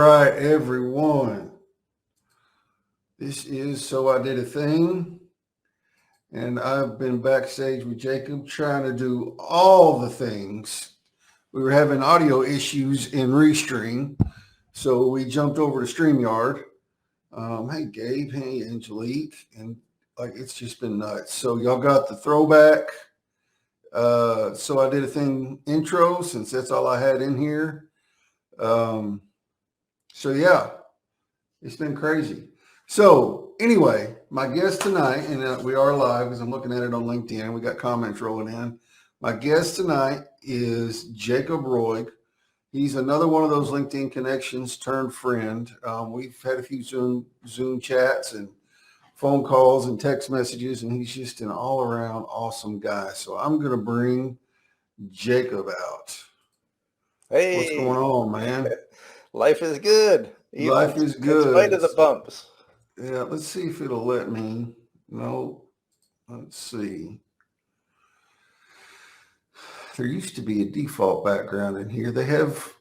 All right, everyone. This is So I Did a Thing, and I've been backstage with Jacob trying to do all the things. We were having audio issues in Restream, so we jumped over to StreamYard. Hey, Gabe. Hey, Angelique. And it's just been nuts. So, y'all got the throwback. So I Did a Thing intro since that's all I had in here. Um, yeah. It's been crazy. So anyway, my guest tonight, and we are live because I'm looking at it on LinkedIn. We got comments rolling in. My guest tonight is Jacob Roig. He's another one of those LinkedIn connections turned friend. We've had a few Zoom chats and phone calls and text messages, and he's just an all around awesome guy. So I'm going to bring Jacob out. What's going Hey, on, man? life is good. Life is In spite good. of the bumps. Yeah, let's see if it'll let me. No, let's see. There used to be a default background in here. They have,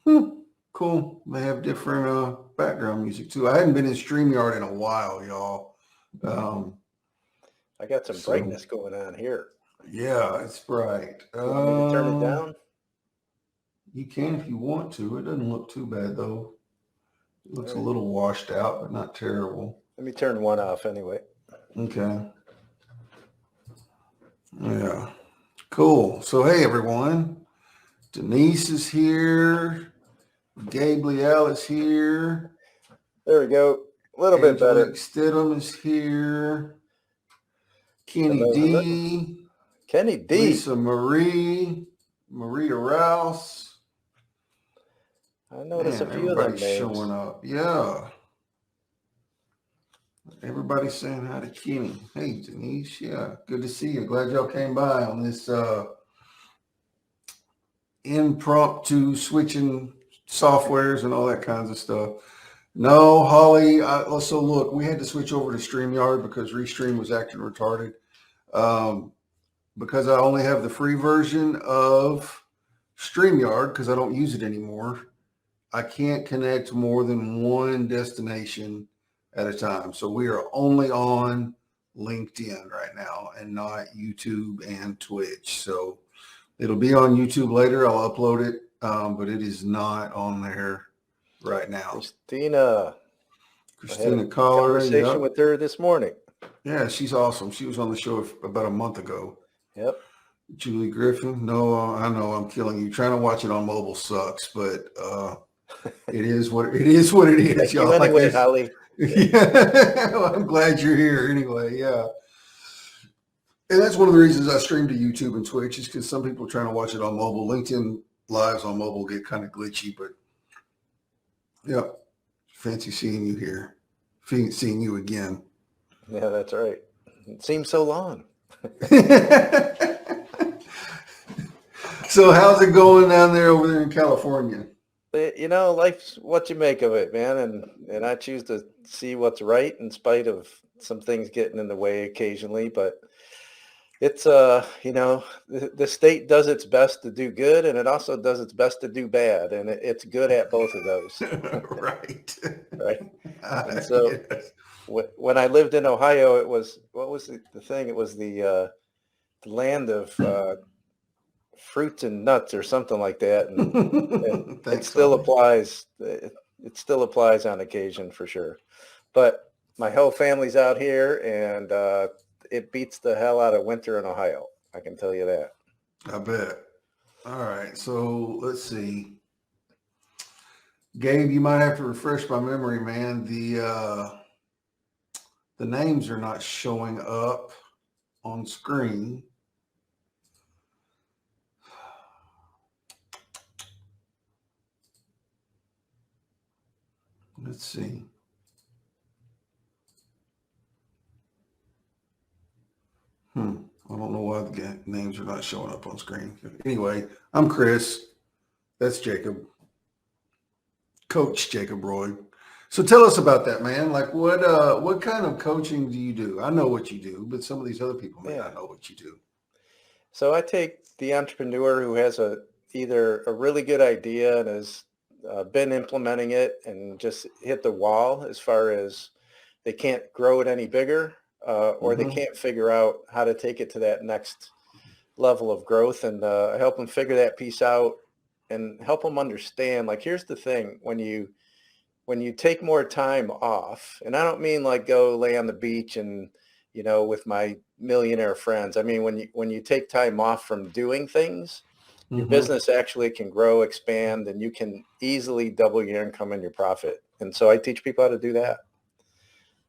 cool. They have different background music too. I hadn't been in StreamYard in a while, y'all. I got some So brightness going on here. yeah, it's bright. You want me to turn it down? You can if you want to. It doesn't look too bad though. It looks a Right. little washed out, but not terrible. Let me turn one off anyway. Okay. Yeah. Cool. So hey everyone. Denise is here. Gabe Liel is here. There we go. A little bit better. Stidham is here. Kenny Hello, hello. D. Kenny D. Lisa Marie. Maria Rouse. I noticed a few of them everybody's names. showing up. Yeah. Everybody's saying hi to Kenny. Hey, Denise. Yeah. Good to see you. Glad y'all came by on this impromptu switching softwares and all that kinds of stuff. No, Holly. So look, we had to switch over to StreamYard because Restream was acting retarded. Because I only have the free version of StreamYard because I don't use it anymore. I can't connect more than one destination at a time. So we are only on LinkedIn right now and not YouTube and Twitch. So it'll be on YouTube later. I'll upload it, but it is not on there right now. Christina Collar. Conversation with her this morning. Yeah, she's awesome. She was on the show about a month ago. Yep. Julie Griffin. No, I know I'm killing you. Trying to watch it on mobile sucks, but it is what it is. Thank you anyway, Holly. Yeah. Well, I'm glad you're here anyway. Yeah. And that's one of the reasons I stream to YouTube and Twitch is because some people are trying to watch it on mobile. LinkedIn lives on mobile get kind of glitchy, but yeah, fancy seeing you here. Seeing you again. Yeah, that's right. It seems so long. So how's it going down there over there in California? Life's what you make of it, man. And I choose to see what's right in spite of some things getting in the way occasionally. But it's, the state does its best to do good, and it also does its best to do bad. And it's good at both of those. Right. Right. And so yes. when I lived in Ohio, it was, what was the thing? It was the land of fruits and nuts or something like that. And it still applies. It still applies on occasion for sure. But my whole family's out here, and it beats the hell out of winter in Ohio. I can tell you that. I bet. All right. So let's see. Gabe, you might have to refresh my memory, man. The names are not showing up on screen. Let's see. I don't know why the names are not showing up on screen. Anyway, I'm Chris. That's Jacob. Coach Jacob Roig. So tell us about that, man. Like what kind of coaching do you do? I know what you do, but some of these other people may not know what you do. So I take the entrepreneur who has either a really good idea and is been implementing it and just hit the wall as far as they can't grow it any bigger, or they can't figure out how to take it to that next level of growth. And I help them figure that piece out and help them understand, like, here's the thing, when you take more time off, and I don't mean like go lay on the beach and, with my millionaire friends. I mean, when you take time off from doing things, your business actually can grow, expand, and you can easily double your income and your profit. And so I teach people how to do that.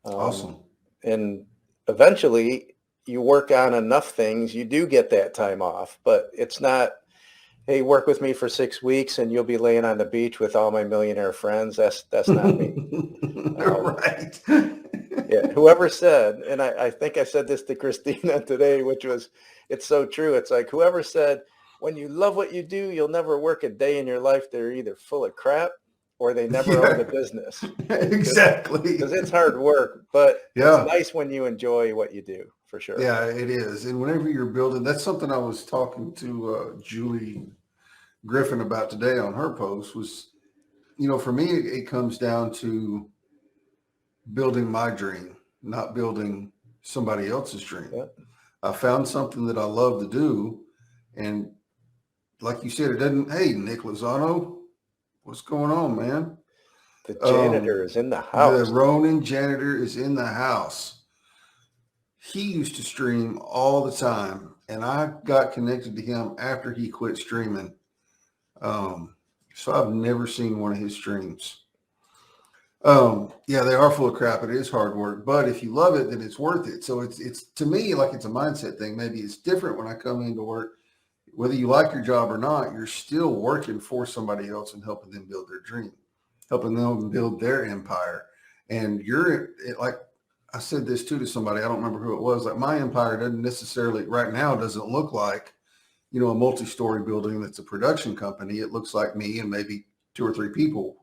Awesome. And eventually you work on enough things, you do get that time off, but it's not, hey, work with me for 6 weeks and you'll be laying on the beach with all my millionaire friends. That's not me. Right. Yeah. Whoever said, and I think I said this to Christina today, which was, it's so true. It's like, whoever said, when you love what you do, you'll never work a day in your life. They're either full of crap or they never owned a business. Exactly. Because it's hard work, but Yeah. it's nice when you enjoy what you do, for sure. Yeah, it is. And whenever you're building, that's something I was talking to Julie Griffin about today on her post was, for me, it comes down to building my dream, not building somebody else's dream. Yeah. I found something that I love to do. And like you said, it doesn't, hey, Nick Lozano, what's going on, man? The janitor is in the house. The Ronin janitor is in the house. He used to stream all the time, and I got connected to him after he quit streaming. So I've never seen one of his streams. Yeah, they are full of crap. It is hard work, but if you love it, then it's worth it. So it's to me, like, it's a mindset thing. Maybe it's different when I come into work. Whether you like your job or not, you're still working for somebody else and helping them build their dream, helping them build their empire. And like I said this too to somebody, I don't remember who it was, like, my empire doesn't necessarily right now doesn't look like, a multi-story building that's a production company. It looks like me and maybe 2 or 3 people,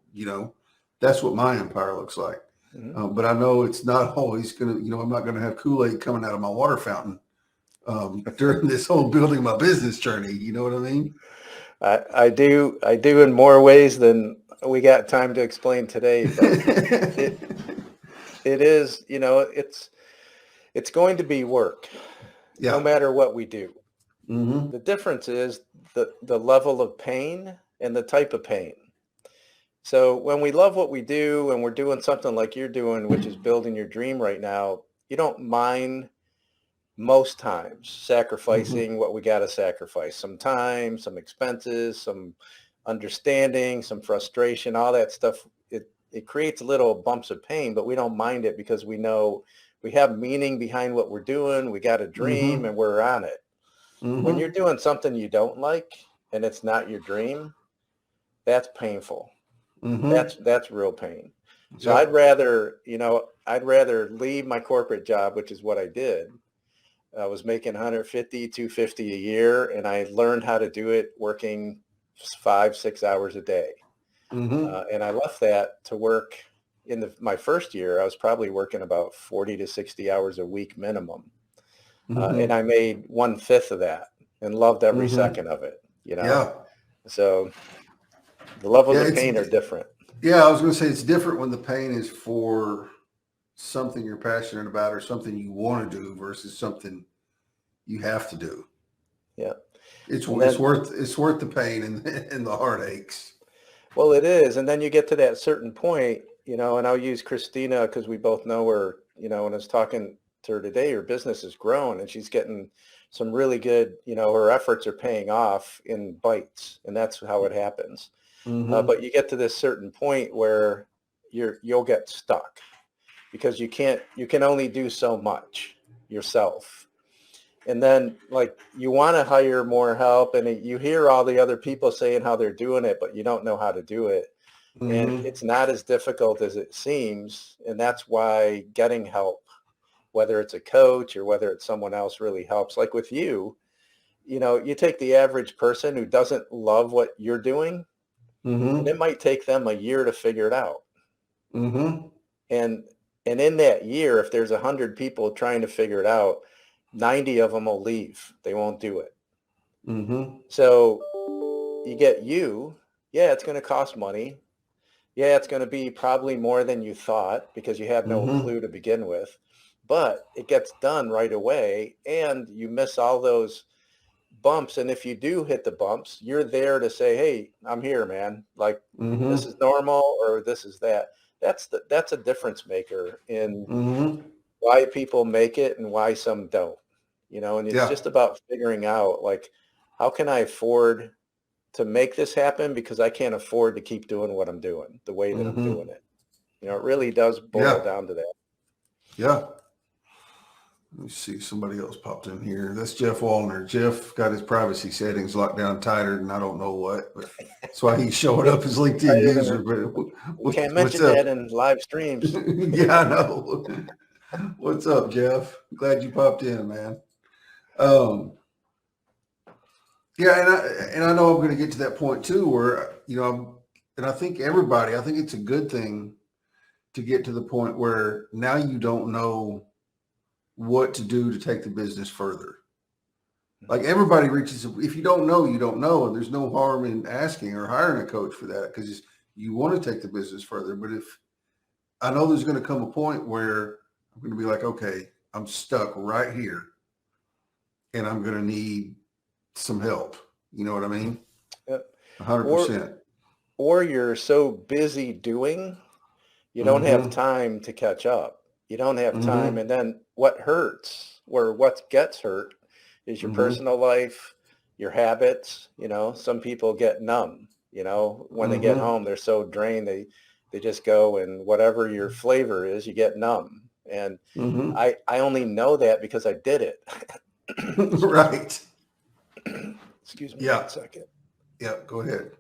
that's what my empire looks like. But I know it's not always going to, I'm not going to have Kool-Aid coming out of my water fountain during this whole building my business journey. You know what I mean? I do in more ways than we got time to explain today, but it is, it's going to be work, no matter what we do. The difference is the level of pain and the type of pain. So when we love what we do and we're doing something like you're doing, which is building your dream right now, you don't mind most times sacrificing what we got to sacrifice, some time, some expenses, some understanding, some frustration, all that stuff. It creates little bumps of pain, but we don't mind it because we know we have meaning behind what we're doing. We got a dream and we're on it. When you're doing something you don't like and it's not your dream, that's painful. That's real pain. So I'd rather leave my corporate job, which is what I did. I was making 150, 250 a year, and I learned how to do it working 5-6 hours a day. And I left that to work my first year. I was probably working about 40 to 60 hours a week minimum. And I made 1/5 of that and loved every second of it, Yeah. So the levels of pain are different. Yeah, I was going to say it's different when the pain is for something you're passionate about or something you want to do versus something you have to do. Yeah. It's worth the pain and the heartaches. Well, it is. And then you get to that certain point, and I'll use Christina because we both know her, when I was talking to her today, her business has grown and she's getting some really good, her efforts are paying off in bites, and that's how it happens. But you get to this certain point where you'll get stuck because you can only do so much yourself. And then, like, you want to hire more help, and you hear all the other people saying how they're doing it, but you don't know how to do it. And it's not as difficult as it seems. And that's why getting help, whether it's a coach or whether it's someone else, really helps. Like with you, you take the average person who doesn't love what you're doing, and it might take them a year to figure it out. And in that year, if there's 100 people trying to figure it out, 90 of them will leave. They won't do it. So you get you yeah, it's going to cost money. Yeah, it's going to be probably more than you thought because you had no Mm-hmm. clue to begin with, but it gets done right away and you miss all those bumps. And if you do hit the bumps, you're there to say, hey, I'm here, man. Like this Mm-hmm. is normal or this is that. That's a difference maker in Mm-hmm. why people make it and why some don't, and it's Yeah. just about figuring out like, how can I afford to make this happen because I can't afford to keep doing what I'm doing the way that I'm Mm-hmm. doing it. It really does boil Yeah. down to that. Yeah. Let me see. Somebody else popped in here. That's Jeff Wallner. Jeff got his privacy settings locked down tighter than I don't know what, but that's why he's showing up as LinkedIn user. But We can't what's mention up? that in live streams. Yeah, I know. What's up, Jeff? Glad you popped in, man. Um, yeah, and I know I'm going to get to that point too, where and I think I think it's a good thing to get to the point where now you don't know what to do to take the business further. Like everybody reaches, if you don't know, you don't know, and there's no harm in asking or hiring a coach for that because you want to take the business further. But if I know there's going to come a point where I'm going to be like, okay, I'm stuck right here, and I'm going to need some help. You know what I mean? Yep. Or 100%. or you're so busy doing, you don't have Mm-hmm. time to catch up. You don't have time. Mm-hmm. And then what hurts or what gets hurt is your Mm-hmm. personal life, your habits. Some people get numb, when they get Mm-hmm. home, they're so drained. They just go and whatever your flavor is, you get numb. And Mm-hmm. I only know that because I did it. Excuse me. Right. Excuse me Yeah. one second. Yeah. Go ahead.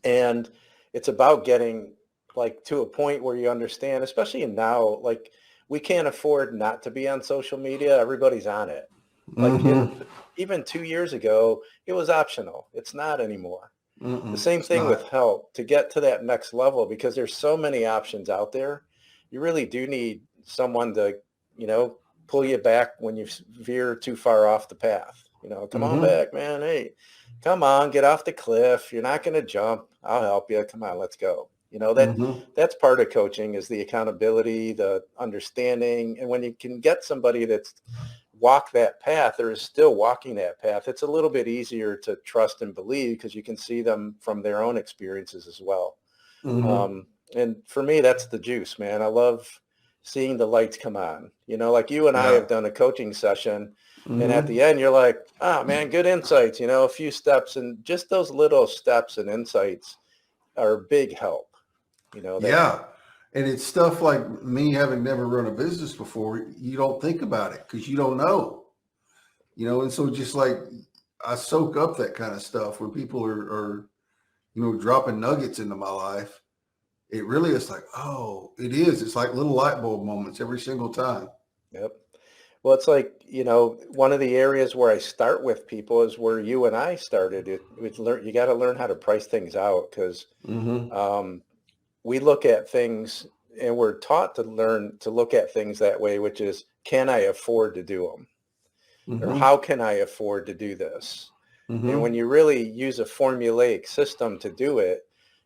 And it's about getting like to a point where you understand, especially now, like we can't afford not to be on social media. Everybody's on it. Like Mm-hmm. even 2 years ago, it was optional. It's not anymore. The Mm-mm. same It's thing with not. help to get to that next level because there's so many options out there. You really do need someone to, you know, pull you back when you veer too far off the path. Come on Mm-hmm. back, man. Hey, come on, get off the cliff. You're not going to jump. I'll help you. Come on, let's go. Mm-hmm. That's part of coaching is the accountability, the understanding. And when you can get somebody that's walk that path or is still walking that path, it's a little bit easier to trust and believe because you can see them from their own experiences as well. Mm-hmm. And for me, that's the juice, man. I love seeing the lights come on. Like you and I Yeah. have done a coaching session, and at Mm-hmm. the end, you're like, oh, man, good insights, a few steps. And just those little steps and insights are a big help, that Yeah. And it's stuff like me having never run a business before. You don't think about it because you don't know, and so just like I soak up that kind of stuff when people are dropping nuggets into my life. It really is like, oh, it is. It's like little light bulb moments every single time. Yep. Well, it's like, one of the areas where I start with people is where you and I started. You got to learn how to price things out because Mm-hmm. um, we look at things and we're taught to learn to look at things that way, which is, can I afford to do them? Or Mm-hmm. how can I afford to do this? And when Mm-hmm. you really use a formulaic system to do it,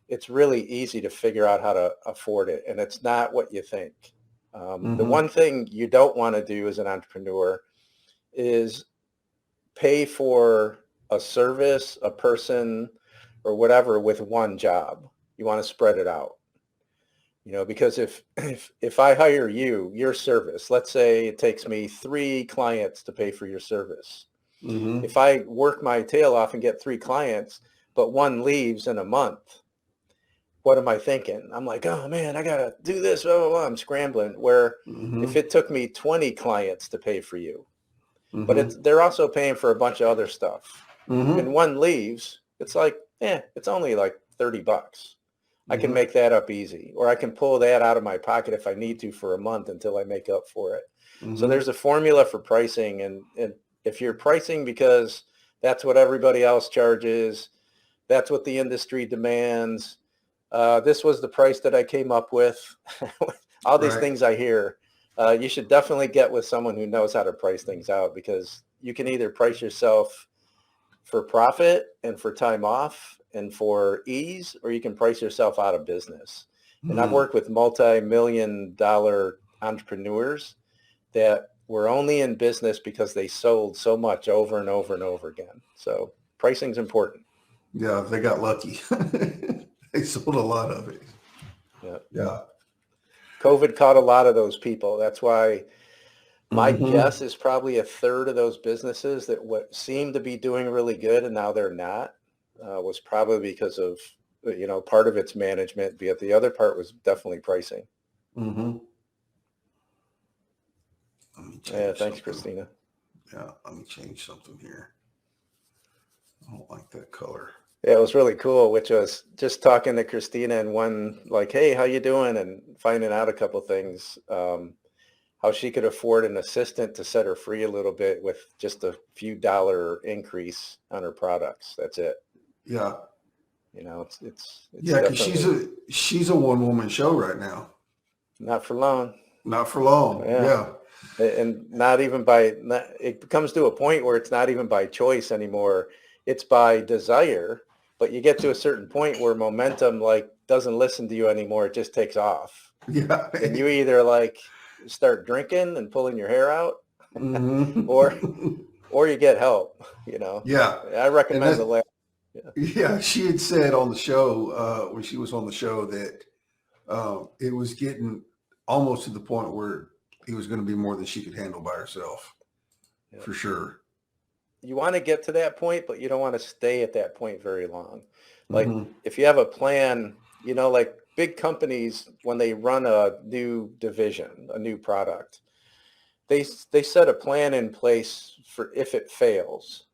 it's really easy to figure out how to afford it. And it's not what you think. The Mm-hmm. one thing you don't want to do as an entrepreneur is pay for a service, a person, or whatever with one job. You want to spread it out. Because if I hire your service, let's say it takes me 3 clients to pay for your service. Mm-hmm. If I work my tail off and get 3 clients, but one leaves in a month, what am I thinking? I'm like, oh man, I gotta do this, blah, blah, blah. I'm scrambling. Where if Mm-hmm. it took me 20 clients to pay for you, but Mm-hmm. they're also paying for a bunch of other stuff, Mm-hmm. and one leaves, it's like, it's only like $30. I can Mm-hmm. make that up easy, or I can pull that out of my pocket if I need to for a month until I make up for it. So Mm-hmm. there's a formula for pricing, and if you're pricing because that's what everybody else charges, that's what the industry demands. This was the price that I came up with. All these Right. things I hear, you should definitely get with someone who knows how to price things out because you can either price yourself for profit and for time off and for ease, or you can price yourself out of business. And I've worked with multi-million-dollar entrepreneurs that were only in business because they sold so much over and over and over again. So pricing's important. Yeah, they got lucky. They sold a lot of it. Yeah. Yeah. COVID caught a lot of those people. That's why my guess is probably a third of those businesses that what seemed to be doing really good and now they're not was probably because of, part of its management, but the other part was definitely pricing. Mm-hmm. Let me change Yeah, thanks, something. Christina. Yeah, let me change something here. I don't like that color. Yeah, it was really cool, which was just talking to Christina and one like, hey, how you doing? And finding out a couple things, how she could afford an assistant to set her free a little bit with just a few dollar increase on her products. That's it. Yeah. It's Yeah, because she's a one woman show right now. Not for long. Not for long. Yeah. And not even it comes to a point where it's not even by choice anymore. It's by desire, but you get to a certain point where momentum doesn't listen to you anymore. It just takes off. Yeah. And you either start drinking and pulling your hair out or you get help, Yeah. I recommend the last. Yeah. She had said on the show, when she was on the show that it was getting almost to the point where it was going to be more than she could handle by herself. Yeah. For sure. You want to get to that point, but you don't want to stay at that point very long. If you have a plan, big companies, when they run a new division, a new product, they set a plan in place for if it fails.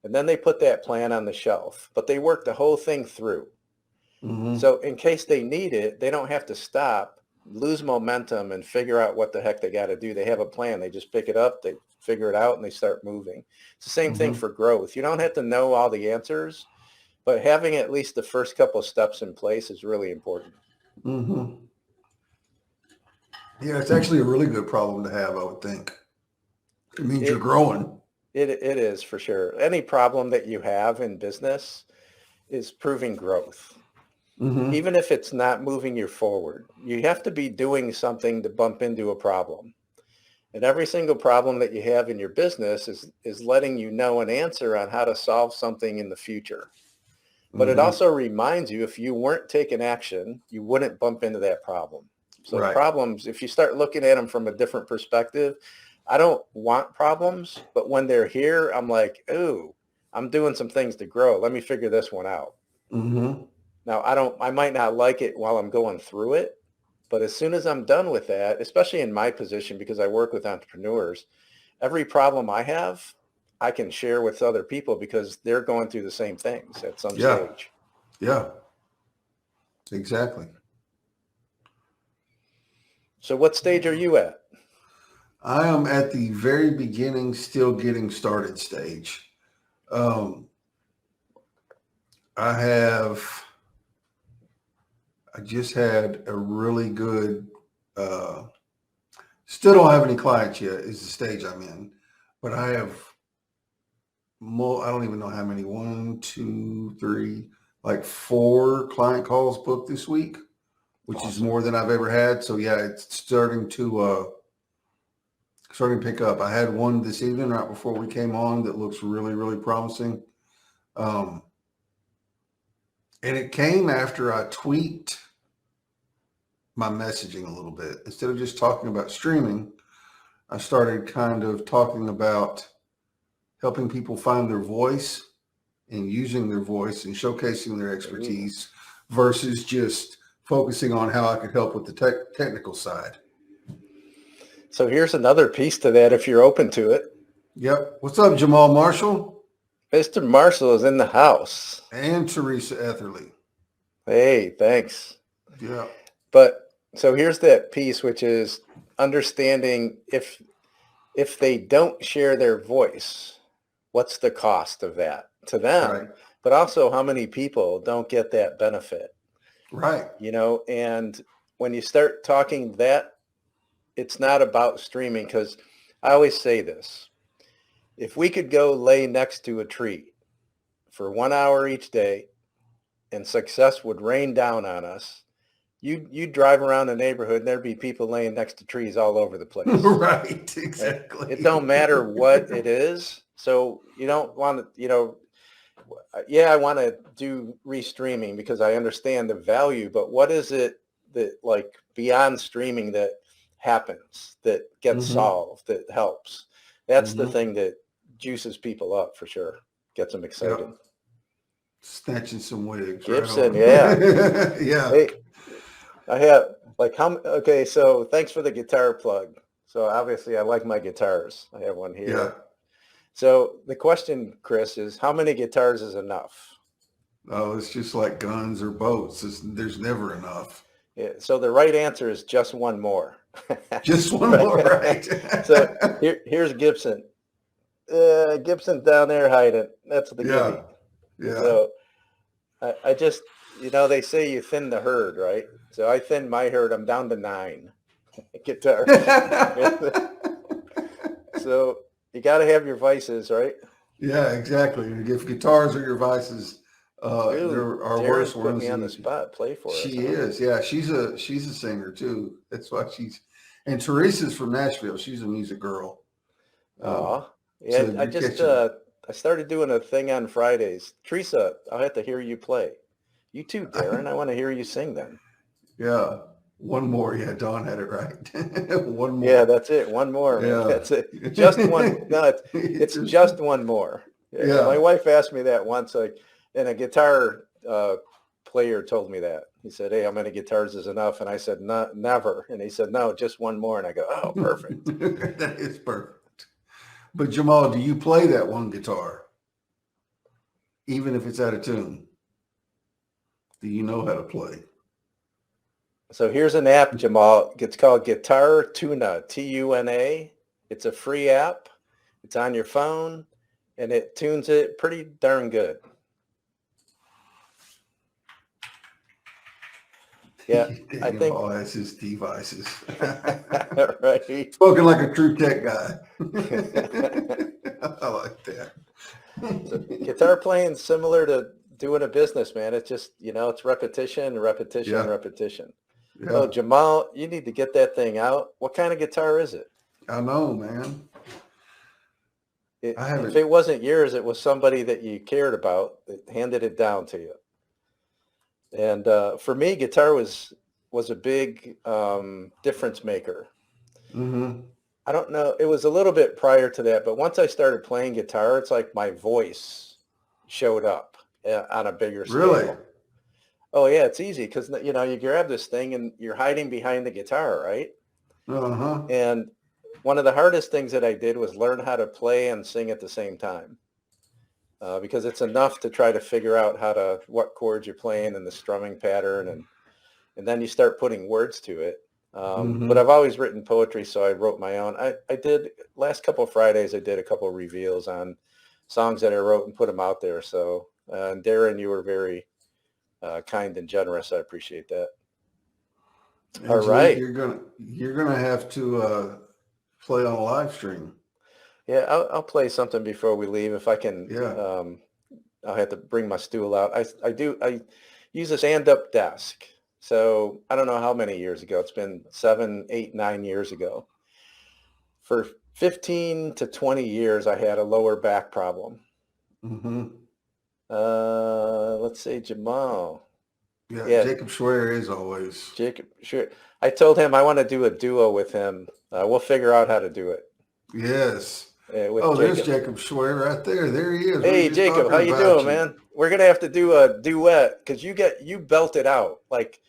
And then they put that plan on the shelf, but they work the whole thing through. Mm-hmm. So in case they need it, they don't have to stop, lose momentum, and figure out what the heck they got to do. They have a plan. They just pick it up, they figure it out, and they start moving. It's the same thing for growth. You don't have to know all the answers, but having at least the first couple of steps in place is really important. Mm-hmm. Yeah, it's actually a really good problem to have, I would think. It means you're growing. It is, for sure. Any problem that you have in business is proving growth. Mm-hmm. Even if it's not moving you forward, you have to be doing something to bump into a problem. And every single problem that you have in your business is letting you know an answer on how to solve something in the future. But it also reminds you, if you weren't taking action, you wouldn't bump into that problem. So problems, if you start looking at them from a different perspective, I don't want problems, but when they're here, I'm like, ooh, I'm doing some things to grow. Let me figure this one out. Mm-hmm. Now, I might not like it while I'm going through it, but as soon as I'm done with that, especially in my position, because I work with entrepreneurs, every problem I have, I can share with other people because they're going through the same things at some stage. Yeah, exactly. So what stage are you at? I am at the very beginning, still getting started stage. I just had a really good, still don't have any clients yet is the stage I'm in, but I have more, I don't even know how many, 1, 2, 3, 4 client calls booked this week, which is more than I've ever had. So yeah, it's starting to pick up. I had one this evening right before we came on that looks really, really promising. And it came after I tweaked my messaging a little bit. Instead of just talking about streaming, I started kind of talking about helping people find their voice and using their voice and showcasing their expertise versus just focusing on how I could help with the technical side. So here's another piece to that if you're open to it. Yep. What's up, Jamal Marshall? Mr. Marshall is in the house. And Teresa Etherly. Hey, thanks. Yeah. But so here's that piece, which is understanding if they don't share their voice, what's the cost of that to them? But also how many people don't get that benefit? Right. And when you start talking that, it's not about streaming, because I always say this. If we could go lay next to a tree for 1 hour each day and success would rain down on us, you'd drive around the neighborhood and there'd be people laying next to trees all over the place. Right, Right? exactly. It don't matter what it is. So you don't want to, I want to do restreaming because I understand the value, but what is it that like beyond streaming that happens, that gets solved, that helps? That's the thing that juices people up for sure, gets them excited. Yep. Snatching some wigs. Gibson, right yeah. Yeah. Hey, I have okay, so thanks for the guitar plug. So obviously I like my guitars. I have one here. Yeah. So the question, Chris, is how many guitars is enough? Oh, it's just like guns or boats. There's never enough. Yeah, so the right answer is just one more. Just one more, right? So here's Gibson. Gibson's down there hiding. That's the Yeah. giddy. Yeah. So I just, they say you thin the herd, right? So I thinned my herd. I'm down to 9 guitars. So you got to have your vices, right? Yeah, exactly. If guitars are your vices, there are worse put ones. Me on the spot. Play for us. She is. Yeah, she's a singer too. That's why and Teresa's from Nashville. She's a music girl. Yeah. So I started doing a thing on Fridays. Teresa, I'll have to hear you play. You too, Darren. I want to hear you sing then. Yeah. One more. Yeah, Dawn had it right. One more. Yeah, that's it. One more, man. Yeah. That's it. Just one. No, it's just one more. Yeah. My wife asked me that once, and a guitar player told me that. He said, "Hey, how many guitars is enough?" And I said, "No, never." And he said, "No, just one more." And I go, "Oh, perfect." That is perfect. But Jamal, do you play that one guitar? Even if it's out of tune? Do you know how to play? So here's an app, Jamal. It's called Guitar Tuna, Tuna. It's a free app. It's on your phone, and it tunes it pretty darn good. Yeah, I think all has his devices. Right. Spoken like a true tech guy. I like that. So guitar playing similar to doing a business, man. It's just, it's repetition, repetition, repetition. Yeah. Oh, Jamal, you need to get that thing out. What kind of guitar is it? I know, man. If it wasn't yours, it was somebody that you cared about that handed it down to you. And for me, guitar was a big difference maker. I don't know. It was a little bit prior to that, but once I started playing guitar, it's like my voice showed up on a bigger scale. Really? Oh, yeah, it's easy because, you grab this thing and you're hiding behind the guitar, right? Uh-huh. And one of the hardest things that I did was learn how to play and sing at the same time. Because it's enough to try to figure out what chords you're playing and the strumming pattern, and then you start putting words to it. But I've always written poetry, so I wrote my own. I did last couple of Fridays. I did a couple of reveals on songs that I wrote and put them out there. So, Darren, you were very kind and generous. I appreciate that. All right, you're gonna have to play on a live stream. Yeah, I'll play something before we leave if I can. Yeah. I'll have to bring my stool out. I use a stand-up desk. So I don't know how many years ago. It's been 7, 8, 9 years ago. For 15 to 20 years, I had a lower back problem. Let's say Jamal. Yeah, Jacob Schwer is always. Jacob, sure. I told him I want to do a duo with him. We'll figure out how to do it. Yes. There's Jacob Schwer right there. There he is. Hey, Jacob, how you doing, man? We're going to have to do a duet because you belt it out. Like,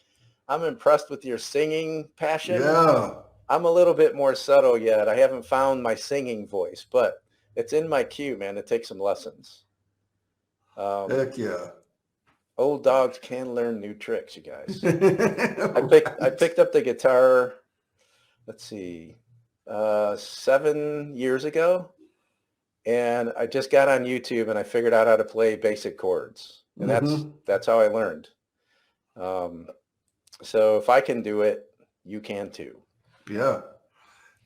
I'm impressed with your singing passion. Yeah. I'm a little bit more subtle yet. I haven't found my singing voice, but it's in my queue, man, to take some lessons. Heck yeah. Old dogs can learn new tricks, you guys. I picked up the guitar, let's see, 7 years ago, and I just got on YouTube and I figured out how to play basic chords, and that's how I learned. So if I can do it, you can too. Yeah,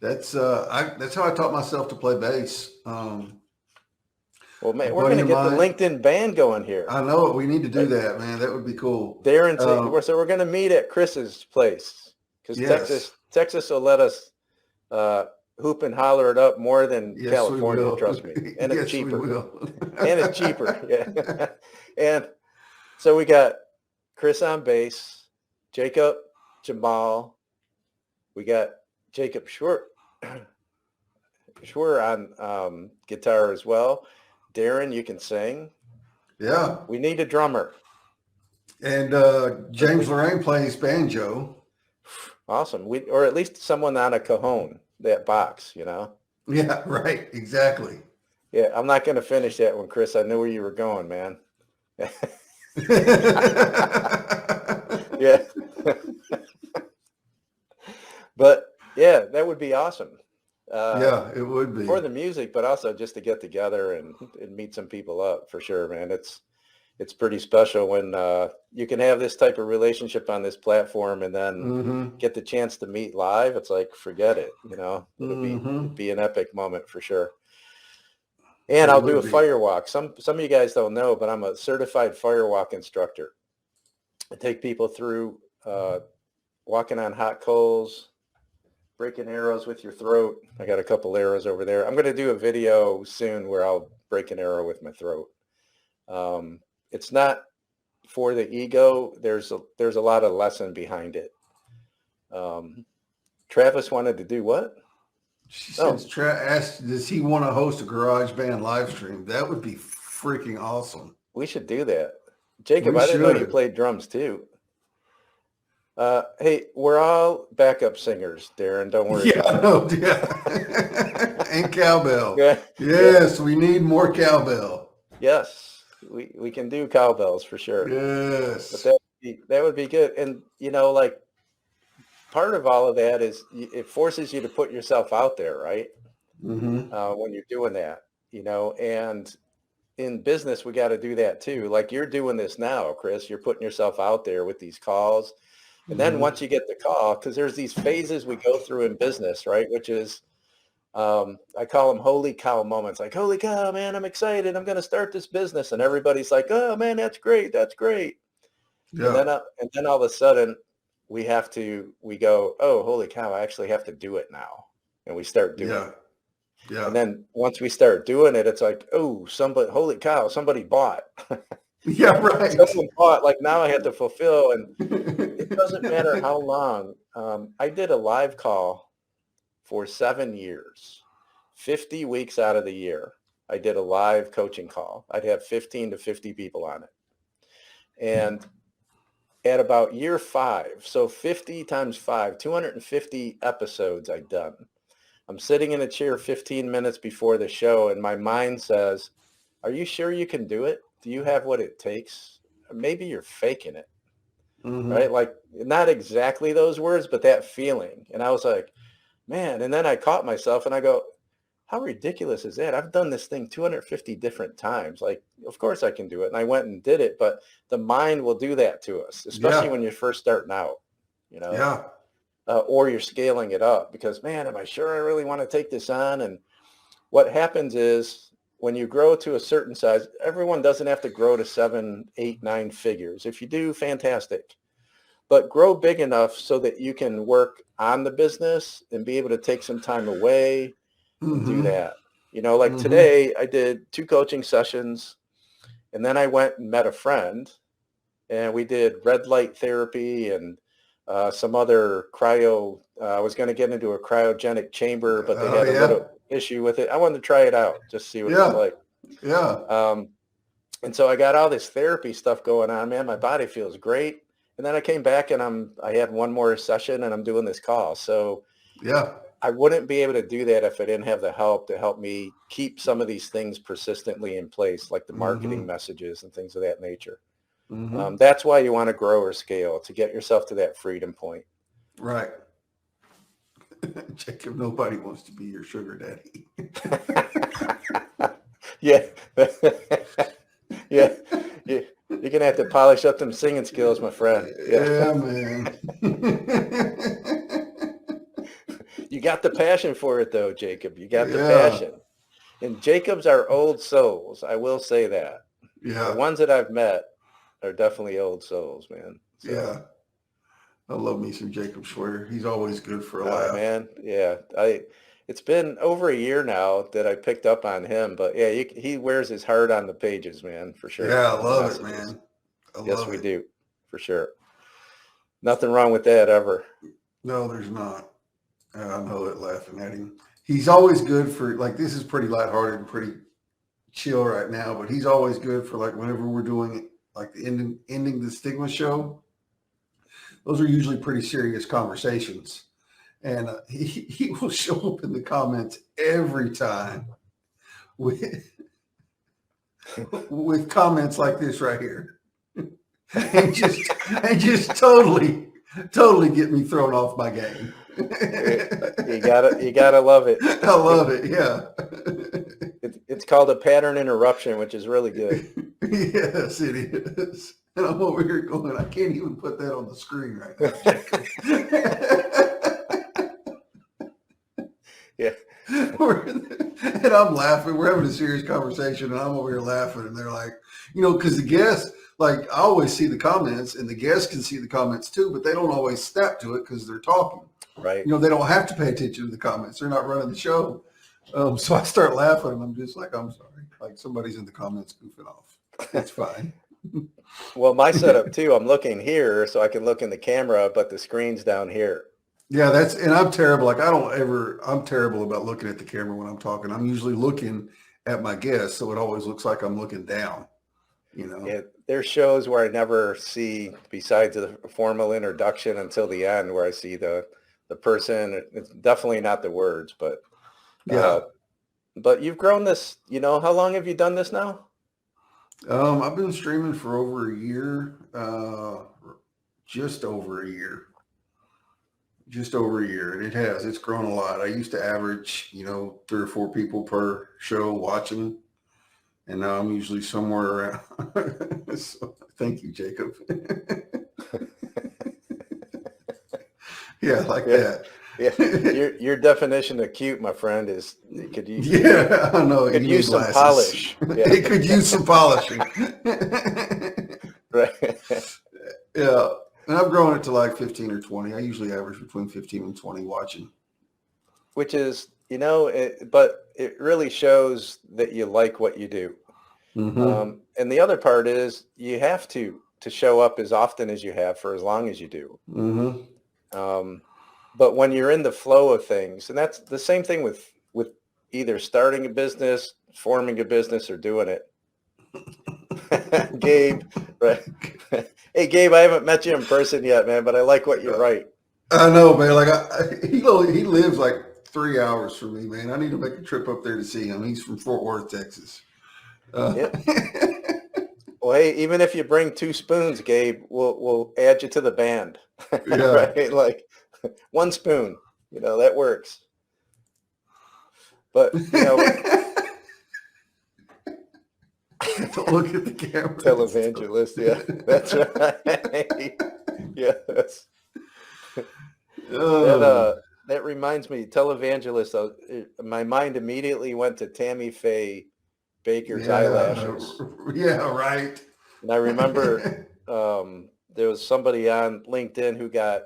that's how I taught myself to play bass. Well, Well, man, A we're going buddy to of get the mine. LinkedIn band going here. I know it. We need to do that, man. That would be cool. Darren, so we're going to meet at Chris's place because Yes. Texas will let us hoop and holler it up more than Yes, we California, will. trust me. And it's Yes, we cheaper. will. And it's cheaper. Yeah. And so we got Chris on bass, Jacob, Jamal. We got Jacob Schwer on guitar as well. Darren, you can sing. Yeah. We need a drummer. And James Lorraine plays banjo. Awesome. Or at least someone on a cajon, that box, you know? Yeah, right. Exactly. Yeah, I'm not going to finish that one, Chris. I knew where you were going, man. Yeah. But yeah, that would be awesome. Yeah, it would be. For the music, but also just to get together and meet some people up for sure, man. It's pretty special when you can have this type of relationship on this platform and then get the chance to meet live. It's like, forget it, you know, it'd be an epic moment for sure. And I'll do a fire walk. Some of you guys don't know, but I'm a certified fire walk instructor. I take people through walking on hot coals, breaking arrows with your throat. I got a couple arrows over there. I'm going to do a video soon where I'll break an arrow with my throat. It's not for the ego. There's a lot of lesson behind it. Travis wanted to do what? She says, asked, does he want to host a garage band live stream? That would be freaking awesome. We should do that. Jacob, I didn't know you played drums too. Hey, we're all backup singers, Darren. Don't worry about it. Yeah. And cowbell. Yeah. Yes, we need more cowbell. Yes, we can do cowbells for sure. Yes. But that would be good. And, you know, like part of all of that is it forces you to put yourself out there, right? When you're doing that, you know, and in business, we got to do that too. Like you're doing this now, Chris, you're putting yourself out there with these calls. And then once you get the call, because there's these phases we go through in business, right? Which is, I call them holy cow moments. Like, holy cow, man, I'm excited. I'm going to start this business. And everybody's like, oh, man, that's great. That's great. Yeah. And then all of a sudden we go, oh, holy cow, I actually have to do it now. And we start doing it. Yeah. And then once we start doing it, it's like, oh, holy cow, somebody bought. Yeah, right. Someone bought, like now I have to fulfill. And it doesn't matter how long. I did a live call for 7 years, 50 weeks out of the year. I did a live coaching call. I'd have 15 to 50 people on it. And at about year 5, so 50 times 5, 250 episodes I'd done. I'm sitting in a chair 15 minutes before the show, and my mind says, are you sure you can do it? Do you have what it takes? Maybe you're faking it, right? Like not exactly those words, but that feeling. And I was like, man, and then I caught myself and I go, how ridiculous is that? I've done this thing 250 different times. Like, of course I can do it. And I went and did it, but the mind will do that to us, especially when you're first starting out, you know? Yeah. Or you're scaling it up because, man, am I sure I really want to take this on? And what happens is when you grow to a certain size, everyone doesn't have to grow to 7, 8, 9 figures. If you do, fantastic. But grow big enough so that you can work on the business and be able to take some time away and do that. You know, like today I did 2 coaching sessions and then I went and met a friend and we did red light therapy and some other cryo. I was going to get into a cryogenic chamber, but they had a little issue with it. I wanted to try it out, just see what it's like. Yeah. And so I got all this therapy stuff going on, man. My body feels great. And then I came back and I had one more session and I'm doing this call. So yeah, I wouldn't be able to do that if I didn't have the help to help me keep some of these things persistently in place, like the marketing messages and things of that nature. That's why you want to grow or scale, to get yourself to that freedom point. Right. Jacob, nobody wants to be your sugar daddy. Yeah. Yeah. You're going to have to polish up them singing skills, my friend. Yeah, man. You got the passion for it, though, Jacob. You got the passion. And Jacobs are old souls. I will say that. Yeah. The ones that I've met are definitely old souls, man. So, yeah. I love me some Jacob Schwer. He's always good for a laugh. man, yeah. It's been over a year now that I picked up on him, but yeah, he wears his heart on the pages, man, for sure. Yeah, I On the love it, messages. man. I Yes, love we it. do, for sure. Nothing wrong with that ever. No, there's not. I know it laughing at him. He's always good for, like, this is pretty lighthearted and pretty chill right now, but he's always good for, like, whenever we're doing like the ending the stigma show. Those are usually pretty serious conversations. And he will show up in the comments every time with comments like this right here, and just totally get me thrown off my game. You gotta love it. I love it. Yeah. It's called a pattern interruption, which is really good. Yes, it is. And I'm over here going, I can't even put that on the screen right now. Yeah. And I'm laughing. We're having a serious conversation, and I'm over here laughing. And they're like, because the guests, like, I always see the comments, and the guests can see the comments too, but they don't always snap to it because they're talking. Right. They don't have to pay attention to the comments. They're not running the show. So I start laughing, and I'm just like, I'm sorry. Like, somebody's in the comments goofing off. It's fine. Well, my setup too, I'm looking here so I can look in the camera, but the screen's down here. Yeah, and I'm terrible. Like, I'm terrible about looking at the camera when I'm talking. I'm usually looking at my guests, so it always looks like I'm looking down, Yeah, there's shows where I never see, besides the formal introduction until the end, where I see the person. It's definitely not the words, but Yeah. But you've grown this, how long have you done this now? I've been streaming for over a year, just over a year. And it's grown a lot. I used to average, 3 or 4 people per show watching, and now I'm usually somewhere around. So, thank you, Jacob. Yeah, like that. Yeah, your definition of cute, my friend, is could you? Yeah, I know. Could use some polish. Yeah. It could use some polishing. Right. Yeah, and I've grown it to like 15 or 20. I usually average between 15 and 20 watching. Which is, but it really shows that you like what you do. Mm-hmm. And the other part is you have to show up as often as you have for as long as you do. Mm-hmm. But when you're in the flow of things, and that's the same thing with either starting a business, forming a business, or doing it. Gabe, right? Hey, Gabe, I haven't met you in person yet, man, but I like what you write. I know, man. Like he lives like 3 hours from me, man. I need to make a trip up there to see him. He's from Fort Worth, Texas. Yep. Well, hey, even if you bring 2 spoons, Gabe, we'll add you to the band. Yeah. Right? Like 1 spoon, that works. But don't look at the camera. Televangelist, yeah, that's right. Yes. That reminds me, televangelist. My mind immediately went to Tammy Faye Baker's eyelashes. Yeah, right. And I remember there was somebody on LinkedIn who got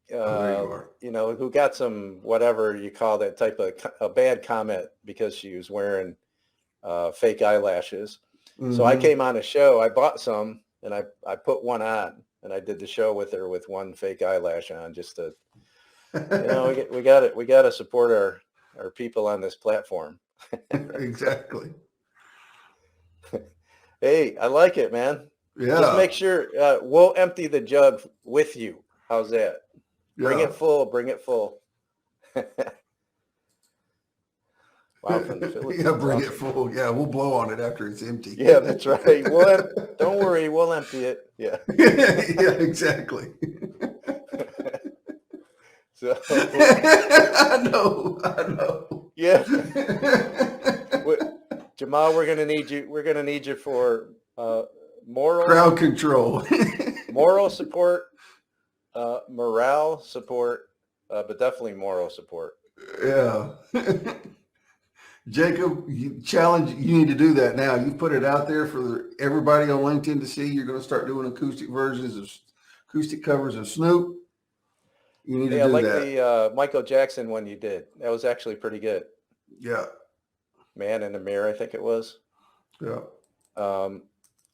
who got some, whatever you call that type of a bad comment because she was wearing fake eyelashes. Mm-hmm. So I came on a show, I bought some, and I put one on, and I did the show with her with 1 fake eyelash on, just to, we got to support our people on this platform. Exactly. Hey, I like it, man. Yeah. Just make sure we'll empty the jug with you. How's that? Yeah. Bring it full. Bring it full. Wow, from the Philippines. Yeah, bring it full. Yeah, we'll blow on it after it's empty. Yeah, that's right. Don't worry, we'll empty it. Yeah. Yeah, exactly. So I know. Yeah. Jamal, we're gonna need you. We're gonna need you for moral crowd control, moral support, morale support, but definitely moral support. Yeah. Jacob, you need to do that now. You put it out there for everybody on LinkedIn to see. You're going to start doing acoustic covers of Snoop. You need to Yeah, do like that. the Michael Jackson one you did. That was actually pretty good. Yeah. Man in the Mirror, I think it was. Yeah. Um,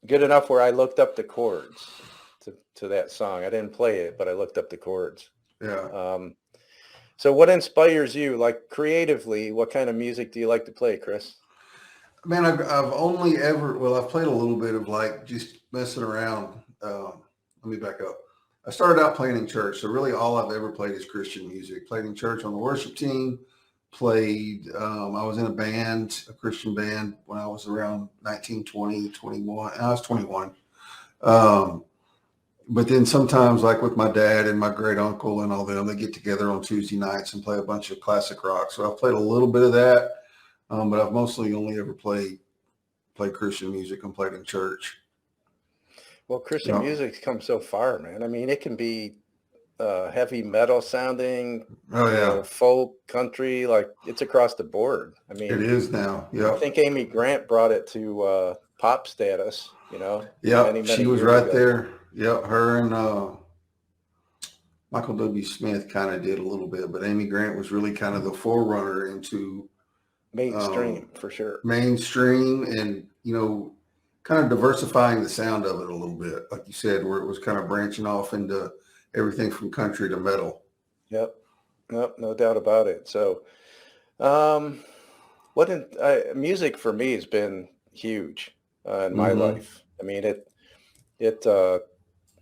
Good enough where I looked up the chords to that song. I didn't play it, but I looked up the chords. Yeah. So what inspires you, like creatively? What kind of music do you like to play, Chris? Man, I've only ever, well, I've played a little bit of like just messing around. Let me back up. I started out playing in church. So really all I've ever played is Christian music. Played in church on the worship team, I was in a band, a Christian band when I was around 19, 20, 21. I was 21. Um, but then sometimes like with my dad and my great uncle and all them, they get together on Tuesday nights and play a bunch of classic rock. So I've played a little bit of that. But I've mostly only ever played Christian music and played in church. Well, Christian Yeah. music's come so far, man. I mean, it can be heavy metal sounding, Oh yeah, folk, country, like it's across the board. I it mean, is now. I Yep. think Amy Grant brought it to pop status, many, Yep. She many was years right ago. there. Yep. Her and Michael W. Smith kind of did a little bit, but Amy Grant was really kind of the forerunner into Mainstream for sure. mainstream and, kind of diversifying the sound of it a little bit, like you said, where it was kind of branching off into everything from country to metal. Yep. Nope, no doubt about it. So, um, music for me has been huge in my Mm-hmm. life. I mean, it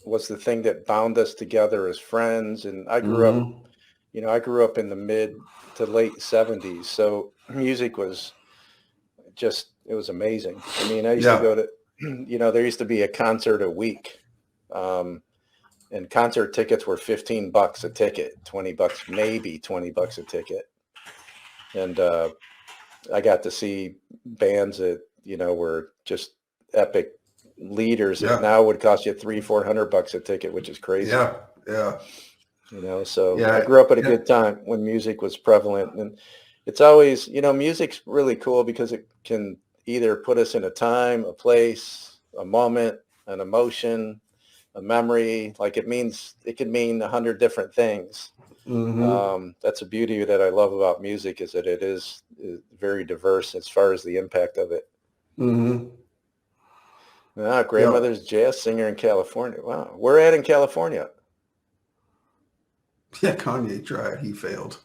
was the thing that bound us together as friends. And Mm-hmm. I grew up in the mid to late 70s. So music was it was amazing. I mean, I used to Yeah. go to, there used to be a concert a week. Um, and concert tickets were $15 a ticket, 20 bucks, maybe 20 bucks a ticket. And I got to see bands that, were just epic leaders that Yeah. now would cost you 300-400 bucks a ticket, which is crazy. Yeah. Yeah. So I Yeah. grew up at a Yeah. good time when music was prevalent. And it's always, music's really cool because it can either put us in a time, a place, a moment, an emotion, a memory. Like it can mean 100 different things. Mm-hmm. That's a beauty that I love about music is that it is very diverse as far as the impact of it. Mm-hmm. Yeah. Grandmother's jazz singer in California. Wow. Where at in California? Yeah, Kanye tried. He failed.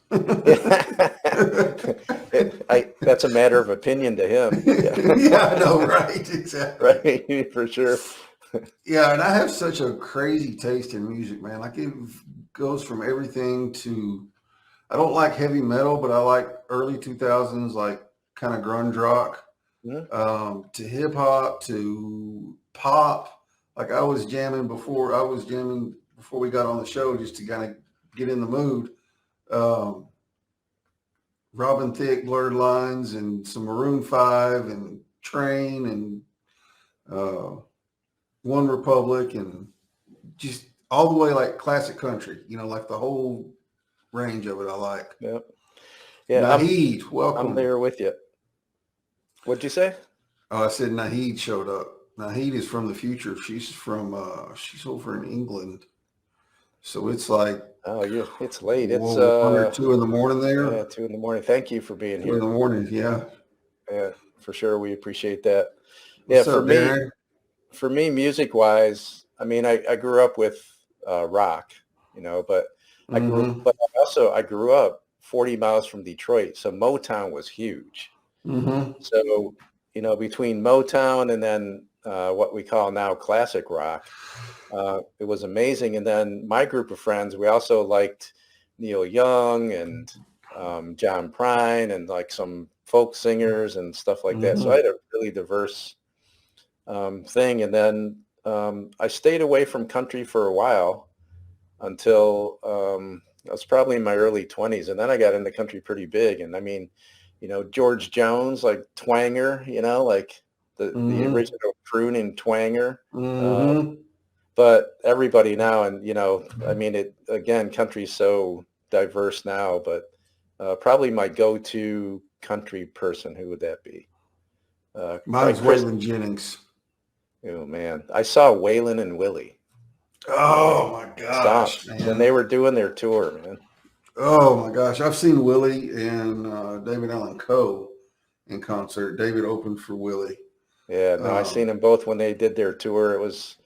That's a matter of opinion to him. Yeah. Yeah, I know, right? Exactly. Right. For sure. Yeah, and I have such a crazy taste in music, man. Like it goes from everything to, I don't like heavy metal, but I like early 2000s, like kind of grunge rock, Mhm. to hip hop, to pop. Like I was jamming before we got on the show just to kind of get in the mood. Um, Robin Thicke, Blurred Lines, and some Maroon 5 and Train and uh, One Republic and just all the way like classic country, like the whole range of it I like. Yep. Yeah. Naheed, I'm welcome. there with you. What'd you say? Oh, I said Naheed showed up. Naheed is from the future. She's over in England. So it's like Oh, it's late. It's 1 or 2 in the morning yeah, there. 2 in the morning. Thank you for being 2 in the here. morning. Yeah. Yeah, for sure. We appreciate that. Yeah, What's up, Darren? for me, music wise, I mean, I grew up with rock, but Mm-hmm. I grew up 40 miles from Detroit. So Motown was huge. Mm-hmm. So, between Motown and then what we call now classic rock, it was amazing. And then my group of friends, we also liked Neil Young and John Prine and like some folk singers and stuff like that. So I Mm-hmm. had a really diverse thing. And then I stayed away from country for a while until I was probably in my early 20s. And then I got into country pretty big. And I mean, George Jones, like twanger, like the Mm-hmm. original crooning twanger. Mm-hmm. But everybody now, and I mean, it again, country's so diverse now, but Probably my go-to country person. Who would that be? Probably Mine's Chris. Waylon Jennings. Oh man, I saw Waylon and Willie. Oh my Saw 'em gosh, when man. they were doing their tour, man. Oh my gosh. I've seen Willie and David Allen Coe in concert. David opened for Willie. Yeah, no, I seen them both when they did their tour. It was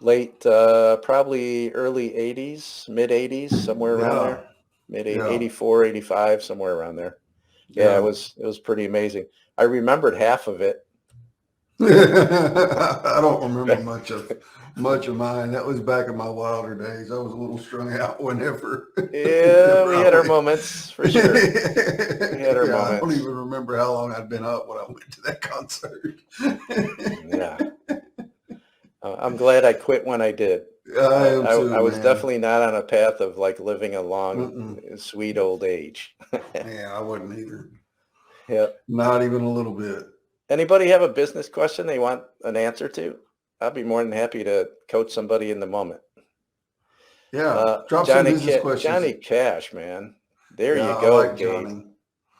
late, probably early 80s, mid 80s, somewhere around Yeah. there. Mid Yeah. 84, 85, somewhere around there. Yeah, Yeah. it was pretty amazing. I remembered half of it. I don't remember much of mine. That was back in my wilder days. I was a little strung out Yeah, whenever we I had our went. moments for sure. We had our Yeah, I don't moments. even remember how long I'd been up when I went to that concert. Yeah. I'm glad I quit when I did. I am I too, was man. definitely not on a path of like living a long, Mm-mm. sweet old age. Yeah, I wouldn't either. Yeah. Not even a little bit. Anybody have a business question they want an answer to? I'd be more than happy to coach somebody in the moment. Yeah, drop some business questions. Johnny Cash, man. There Yeah, you I go, like Gabe. Johnny.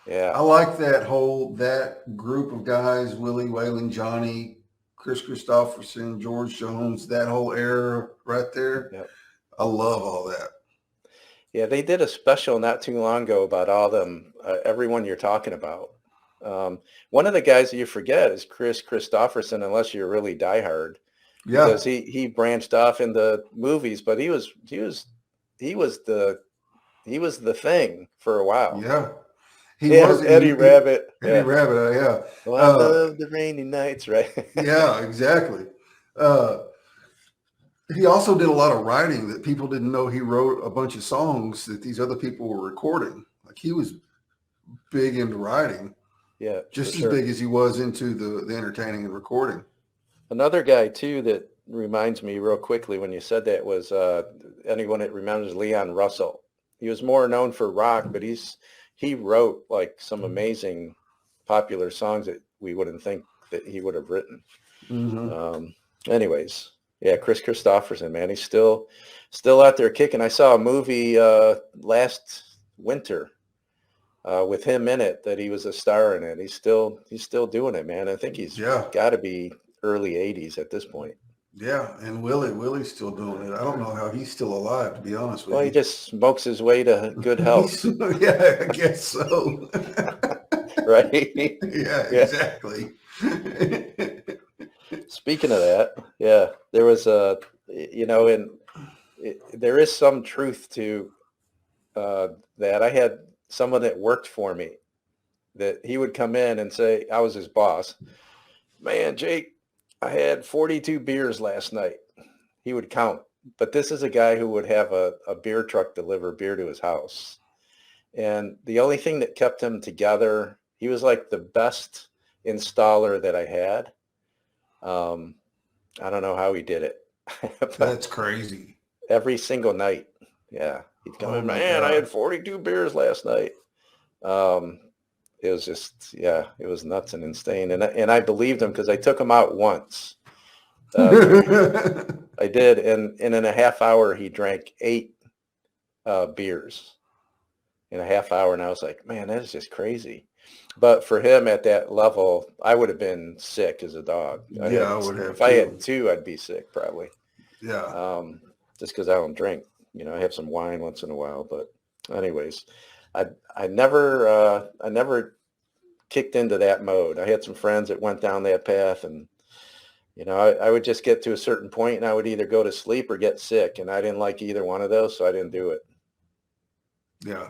Yeah. I like that group of guys, Willie, Waylon, Johnny, Chris Christopherson, George Jones, that whole era right there. Yep. I love all that. Yeah, they did a special not too long ago about all them, everyone you're talking about. One of the guys that you forget is Chris Christopherson, unless you're really diehard, Yeah, because he branched off into movies, but he was the thing for a while. yeah. He Yeah, was Eddie Rabbit. Eddie Yeah. Rabbit, yeah. Oh, I love the rainy nights, right? Yeah, exactly. He also did a lot of writing that people didn't know. He wrote a bunch of songs that these other people were recording. Like he was big into writing, Yeah, for just as sure. big as he was into the entertaining and recording. Another guy too that reminds me real quickly when you said that was anyone that remembers Leon Russell. He was more known for rock, but he wrote like some amazing popular songs that we wouldn't think that he would have written. Mm-hmm. Anyways, yeah, Chris Christopherson, man, he's still out there kicking. I saw a movie last winter with him in it that he was a star in it. He's still doing it, man. I think he's Yeah, got to be early 80s at this point. yeah. And Willie's still doing it. I don't know how he's still alive, to be honest with Well, he you. just smokes his way to good health, Yeah, I guess so. right? Yeah, Yeah. exactly. Speaking of that, yeah, there was there is some truth to that. I had someone that worked for me that he would come in and say, I was his boss. Man, Jake, I had 42 beers last night. He would count. But this is a guy who would have a beer truck deliver beer to his house. And the only thing that kept him together, he was like the best installer that I had. I don't know how he did it. But That's crazy. every single night, yeah. He'd come Oh in, my man, I God. had 42 beers last night. It was just, yeah, it was nuts and insane. And I believed him because I took him out once. I did. And in a half hour, he drank 8 beers in a half hour. And I was like, man, that is just crazy. But for him at that level, I would have been sick as a dog. Yeah, I would have if I had too. 2, I'd be sick probably. Yeah. Just because I don't drink. I have some wine once in a while. But anyways, I never kicked into that mode. I had some friends that went down that path, and I would just get to a certain point and I would either go to sleep or get sick, and I didn't like either one of those, so I didn't do it. Yeah.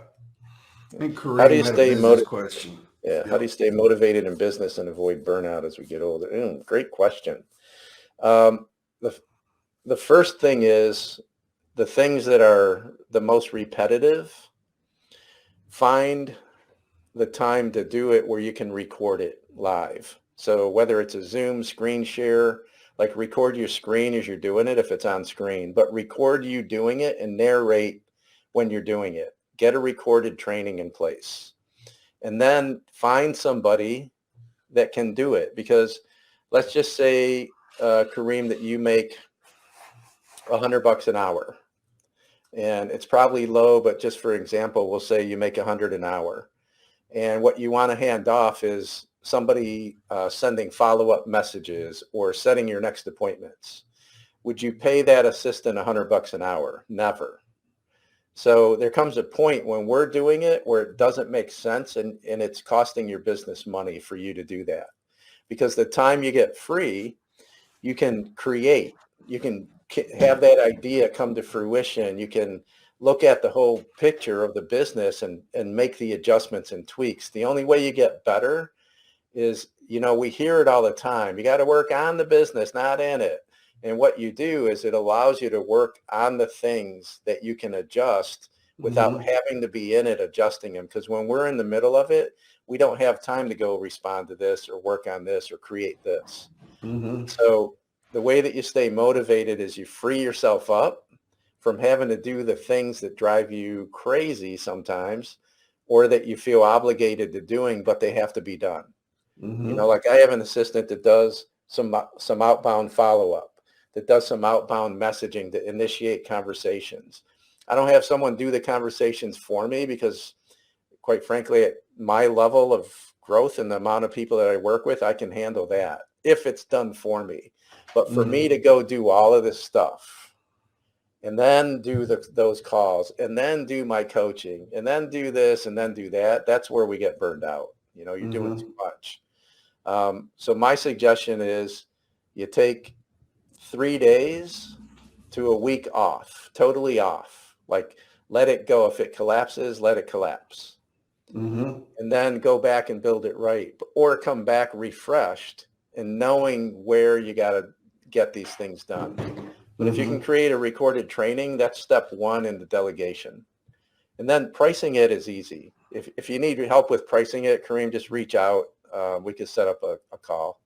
I think How do you Kareem had a stay business motivated? question. Yeah, how do Yep. you stay motivated in business and avoid burnout as we get older? Great question. Um, the the first thing is the things that are the most repetitive. Find the time to do it where you can record it live. So whether it's a Zoom screen share, like record your screen as you're doing it if it's on screen, but record you doing it and narrate when you're doing it. Get a recorded training in place. And then find somebody that can do it, because let's just say, Kareem, that you make $100 an hour. and it's probably low, but just for example, we'll say you make 100 an hour. And what you want to hand off is somebody sending follow-up messages or setting your next appointments. Would you pay that assistant $100 an hour? Never. So there comes a point when we're doing it where it doesn't make sense, and it's costing your business money for you to do that. Because the time you get free, you can create, you can have that idea come to fruition. You can look at the whole picture of the business and make the adjustments and tweaks. The only way you get better is, we hear it all the time. You got to work on the business, not in it. And what you do is it allows you to work on the things that you can adjust without having to be in it adjusting them. Because when we're in the middle of it, we don't have time to go respond to this or work on this or create this. So the way that you stay motivated is you free yourself up from having to do the things that drive you crazy sometimes, or that you feel obligated to doing, but they have to be done. Like I have an assistant that does some outbound follow-up, that does some outbound messaging to initiate conversations. I don't have someone do the conversations for me because, quite frankly, at my level of growth and the amount of people that I work with, I can handle that if it's done for me. But for me to go do all of this stuff and then do those calls and then do my coaching and then do this and then do that, that's where we get burned out. You're doing too much. So my suggestion is you take 3 days to a week off, totally off. Like, let it go. If it collapses, let it collapse. And then go back and build it right, or come back refreshed and knowing where you got to get these things done. But if you can create a recorded training, that's step one in the delegation. And then pricing it is easy. If you need help with pricing it, Kareem, just reach out. We could set up a call.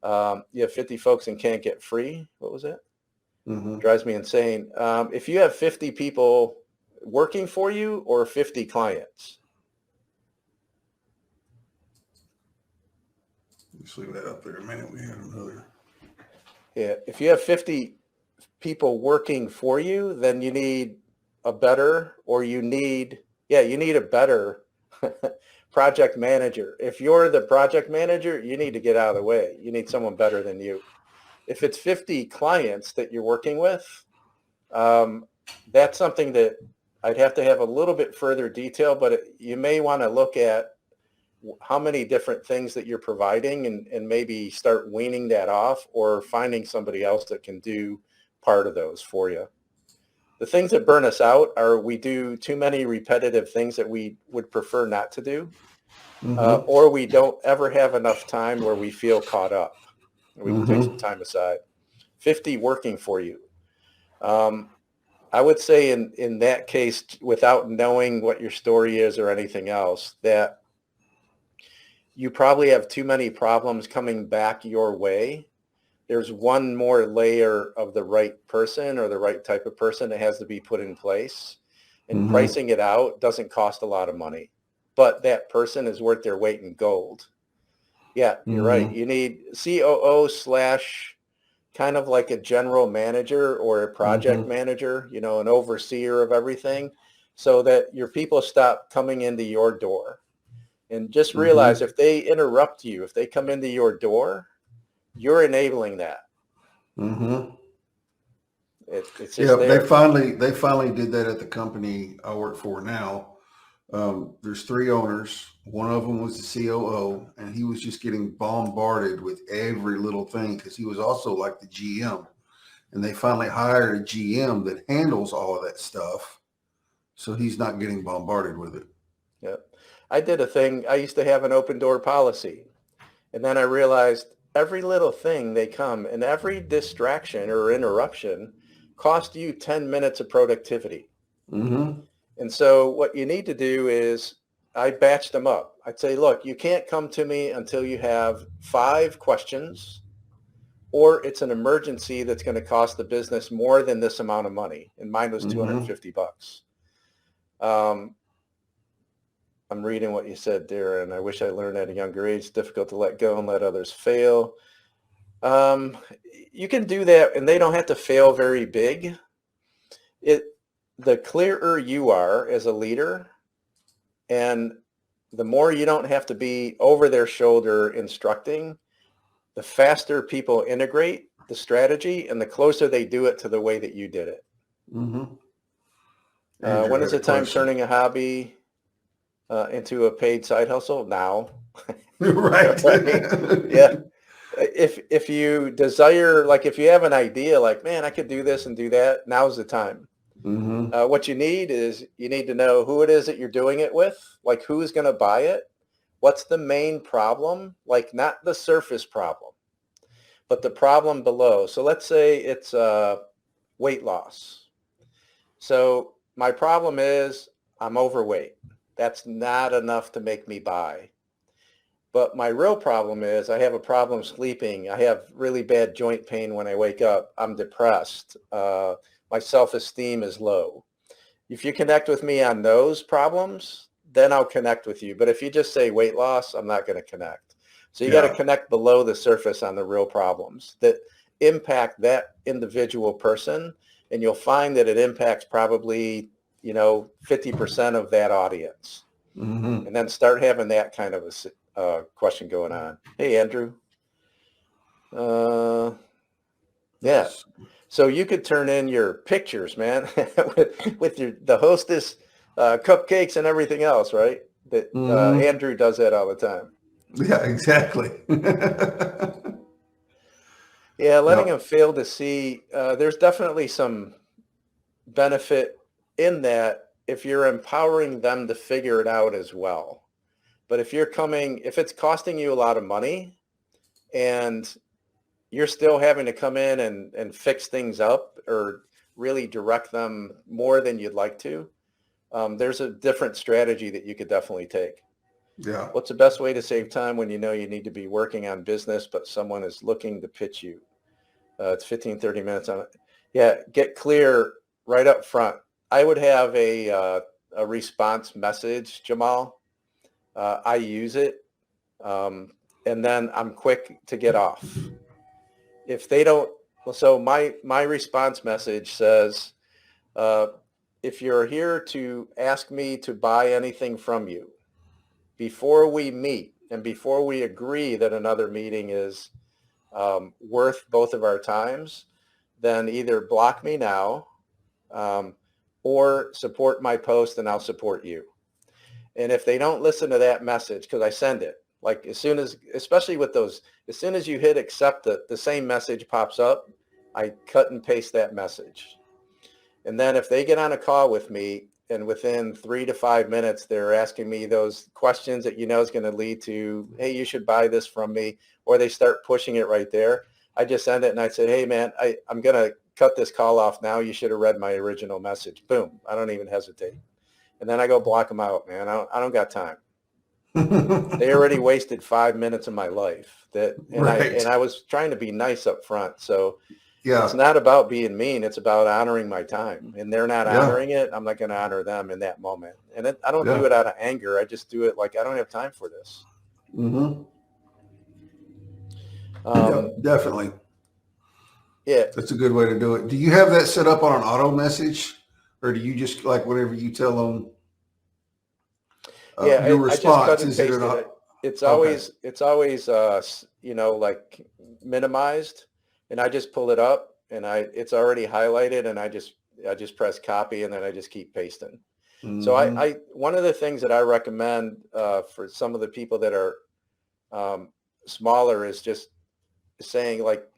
You have 50 folks and can't get free. What was it? Drives me insane. If you have 50 people working for you or 50 clients. Just leave that up there a minute. We had another. Yeah. If you have 50 people working for you, then you need a better project manager. If you're the project manager, you need to get out of the way. You need someone better than you. If it's 50 clients that you're working with, that's something that I'd have to have a little bit further detail, but you may want to look at how many different things that you're providing and maybe start weaning that off or finding somebody else that can do part of those for you. The things that burn us out are we do too many repetitive things that we would prefer not to do, or we don't ever have enough time where we feel caught up. We can take some time aside. 50 working for you. I would say in that case, without knowing what your story is or anything else, that you probably have too many problems coming back your way. There's one more layer of the right person or the right type of person that has to be put in place. And pricing it out doesn't cost a lot of money, but that person is worth their weight in gold. Yeah, you're right. You need COO / kind of like a general manager or a project manager, an overseer of everything, so that your people stop coming into your door. And just realize if they interrupt you, if they come into your door, you're enabling that. It's just there. They finally did that at the company I work for now. There's 3 owners. One of them was the COO, and he was just getting bombarded with every little thing because he was also like the GM. And they finally hired a GM that handles all of that stuff, so he's not getting bombarded with it. Yep. I did a thing. I used to have an open door policy, and then I realized every little thing they come and every distraction or interruption cost you 10 minutes of productivity. And so what you need to do is I batched them up. I'd say, look, you can't come to me until you have 5 questions, or it's an emergency that's going to cost the business more than this amount of money. And mine was $250. I'm reading what you said, Darren. I wish I learned at a younger age. It's difficult to let go and let others fail. You can do that, and they don't have to fail very big. the clearer you are as a leader, and the more you don't have to be over their shoulder instructing, the faster people integrate the strategy and the closer they do it to the way that you did it. Mm-hmm. Andrew When had is a the time question. turning a hobby into a paid side hustle? Now. Right. Right? Yeah. If you desire, like if you have an idea, like, man, I could do this and do that, now's the time. Mm-hmm. What you need is you need to know who it is that you're doing it with, like who's going to buy it, what's the main problem, like not the surface problem, but the problem below. So let's say it's weight loss. So my problem is I'm overweight. That's not enough to make me buy. But my real problem is I have a problem sleeping. I have really bad joint pain when I wake up. I'm depressed. My self-esteem is low. If you connect with me on those problems, then I'll connect with you. But if you just say weight loss, I'm not going to connect. So you got to Yeah. connect below the surface on the real problems that impact that individual person. And you'll find that it impacts probably, 50% of that audience. Mm-hmm. And then start having that kind of a question going on. Hey, Andrew. Yeah. Yes. So you could turn in your pictures, man, with the hostess cupcakes and everything else, right? That Mm-hmm. Andrew does that all the time. Yeah, exactly. Yeah, letting Yep. them fail to see. There's definitely some benefit in that if you're empowering them to figure it out as well. But if it's costing you a lot of money and you're still having to come in and fix things up or really direct them more than you'd like to, there's a different strategy that you could definitely take. Yeah. What's the best way to save time when you know you need to be working on business, but someone is looking to pitch you? It's 15, 30 minutes on it. Yeah, get clear right up front. I would have a response message, Jamal. I use it. And then I'm quick to get off. If they don't, so my response message says, uh, if you're here to ask me to buy anything from you, before we meet and before we agree that another meeting is worth both of our times, then either block me now um, or support my post and I'll support you. And if they don't listen to that message, because I send it, like as soon as, especially with those, as soon as you hit accept it, the same message pops up. I cut and paste that message. And then if they get on a call with me and within 3 to 5 minutes, they're asking me those questions that is going to lead to, hey, you should buy this from me, or they start pushing it right there. I just send it and I say, hey, man, I'm going to cut this call off now. You should have read my original message. Boom. I don't even hesitate. And then I go block them out, man. I don't got time. They already wasted 5 minutes of my life and Right. I was trying to be nice up front. So it's Yeah. not about being mean. It's about honoring my time, and they're not Yeah. honoring it. I'm not going to honor them in that moment. And I don't do Yeah. it out of anger. I just do it like I don't have time for this. Mm-hmm. Um, Yep. Definitely. yeah, That's a good way to do it. Do you have that set up on an auto message, or do you just like whenever you tell them yeah. your I just cut response? and Is it an pasted it. It's okay? always like minimized, and I just pull it up, and it's already highlighted, and I just press copy, and then I just keep pasting. So Mm-hmm. one of the things that I recommend for some of the people that are um, smaller is just saying like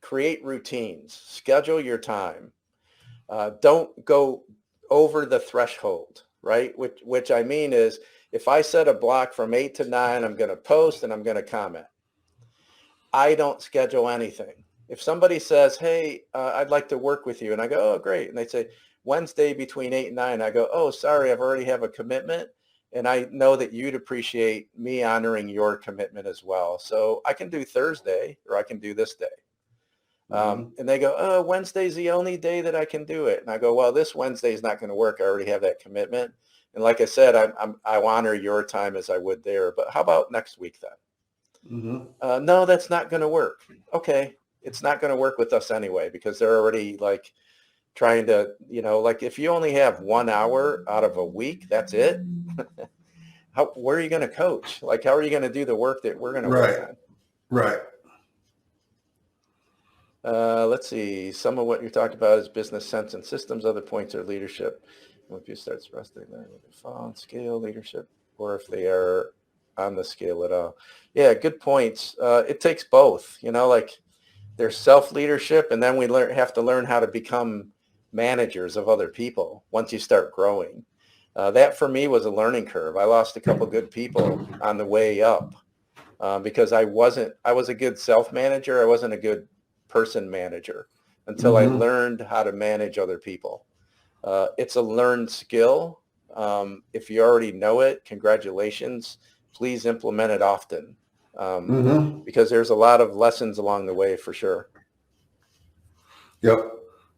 create routines, schedule your time. Don't go over the threshold, right? Which I mean is if I set a block from 8 to 9, I'm going to post and I'm going to comment. I don't schedule anything. If somebody says, hey, I'd like to work with you, and I go, oh, great. And they say, Wednesday between 8 and 9, I go, oh, sorry, I've already have a commitment. And I know that you'd appreciate me honoring your commitment as well. So I can do Thursday or I can do this day. Mm-hmm. And they go, oh, Wednesday's the only day that I can do it. And I go, well, this Wednesday is not going to work. I already have that commitment. And like I said, I honor your time as I would there. But how about next week then? Mm-hmm. No, that's not going to work. Okay. It's not going to work with us anyway, because they're already like trying to, like if you only have 1 hour out of a week, that's it. Where are you going to coach? Like, how are you going to do the work that we're going to work on? Right. Let's see. Some of what you talked about is business sense and systems. Other points are leadership. When people start resting, they fall on scale leadership, or if they are on the scale at all. Yeah, good points. It takes both. Like there's self-leadership, and then we have to learn how to become managers of other people once you start growing. That for me was a learning curve. I lost a couple good people on the way up because I was a good self-manager. I wasn't a good person manager until I learned how to manage other people. It's a learned skill. If you already know it, congratulations. Please implement it often because there's a lot of lessons along the way for sure. Yep.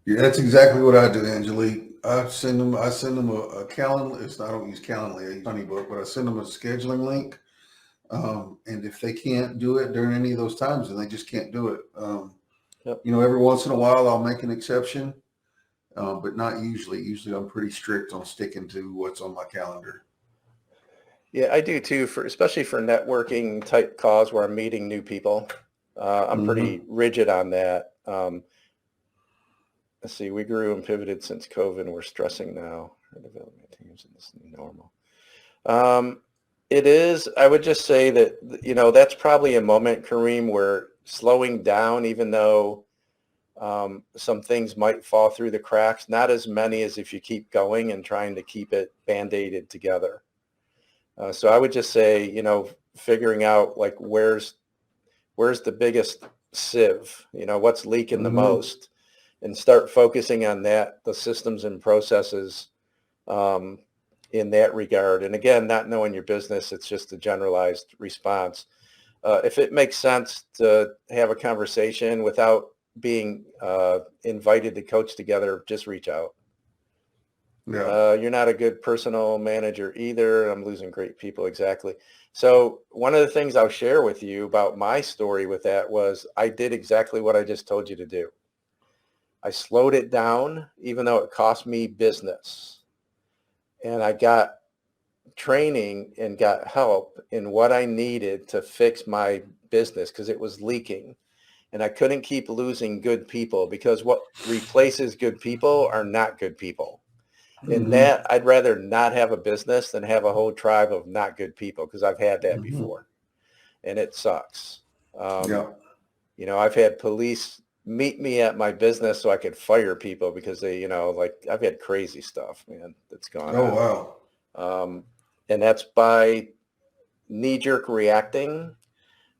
Yeah, that's exactly what I do, Angelique. I send them a calendar. I don't use Calendly, I use Honeybook, but I send them a scheduling link. And if they can't do it during any of those times, then they just can't do it. Every once in a while I'll make an exception, but not usually. Usually I'm pretty strict on sticking to what's on my calendar. Yeah, I do too, especially for networking type calls where I'm meeting new people. I'm pretty rigid on that. Let's see, we grew and pivoted since COVID and we're stressing now. Our development teams in this new normal. It is, I would just say that, that's probably a moment, Kareem, where slowing down, even though some things might fall through the cracks, not as many as if you keep going and trying to keep it band-aided together. So I would just say, figuring out like where's the biggest sieve, what's leaking the most, and start focusing on that, the systems and processes in that regard. And again, not knowing your business, it's just a generalized response. If it makes sense to have a conversation without being invited to coach together, just reach out. Yeah. You're not a good personal manager either. I'm losing great people. Exactly. So one of the things I'll share with you about my story with that was I did exactly what I just told you to do. I slowed it down, even though it cost me business. And I got training and got help in what I needed to fix my business because it was leaking. And I couldn't keep losing good people because what replaces good people are not good people. In that, I'd rather not have a business than have a whole tribe of not good people because I've had that before. And it sucks. I've had police meet me at my business so I could fire people because they, I've had crazy stuff, man, that's gone on. Oh, wow. And that's by knee-jerk reacting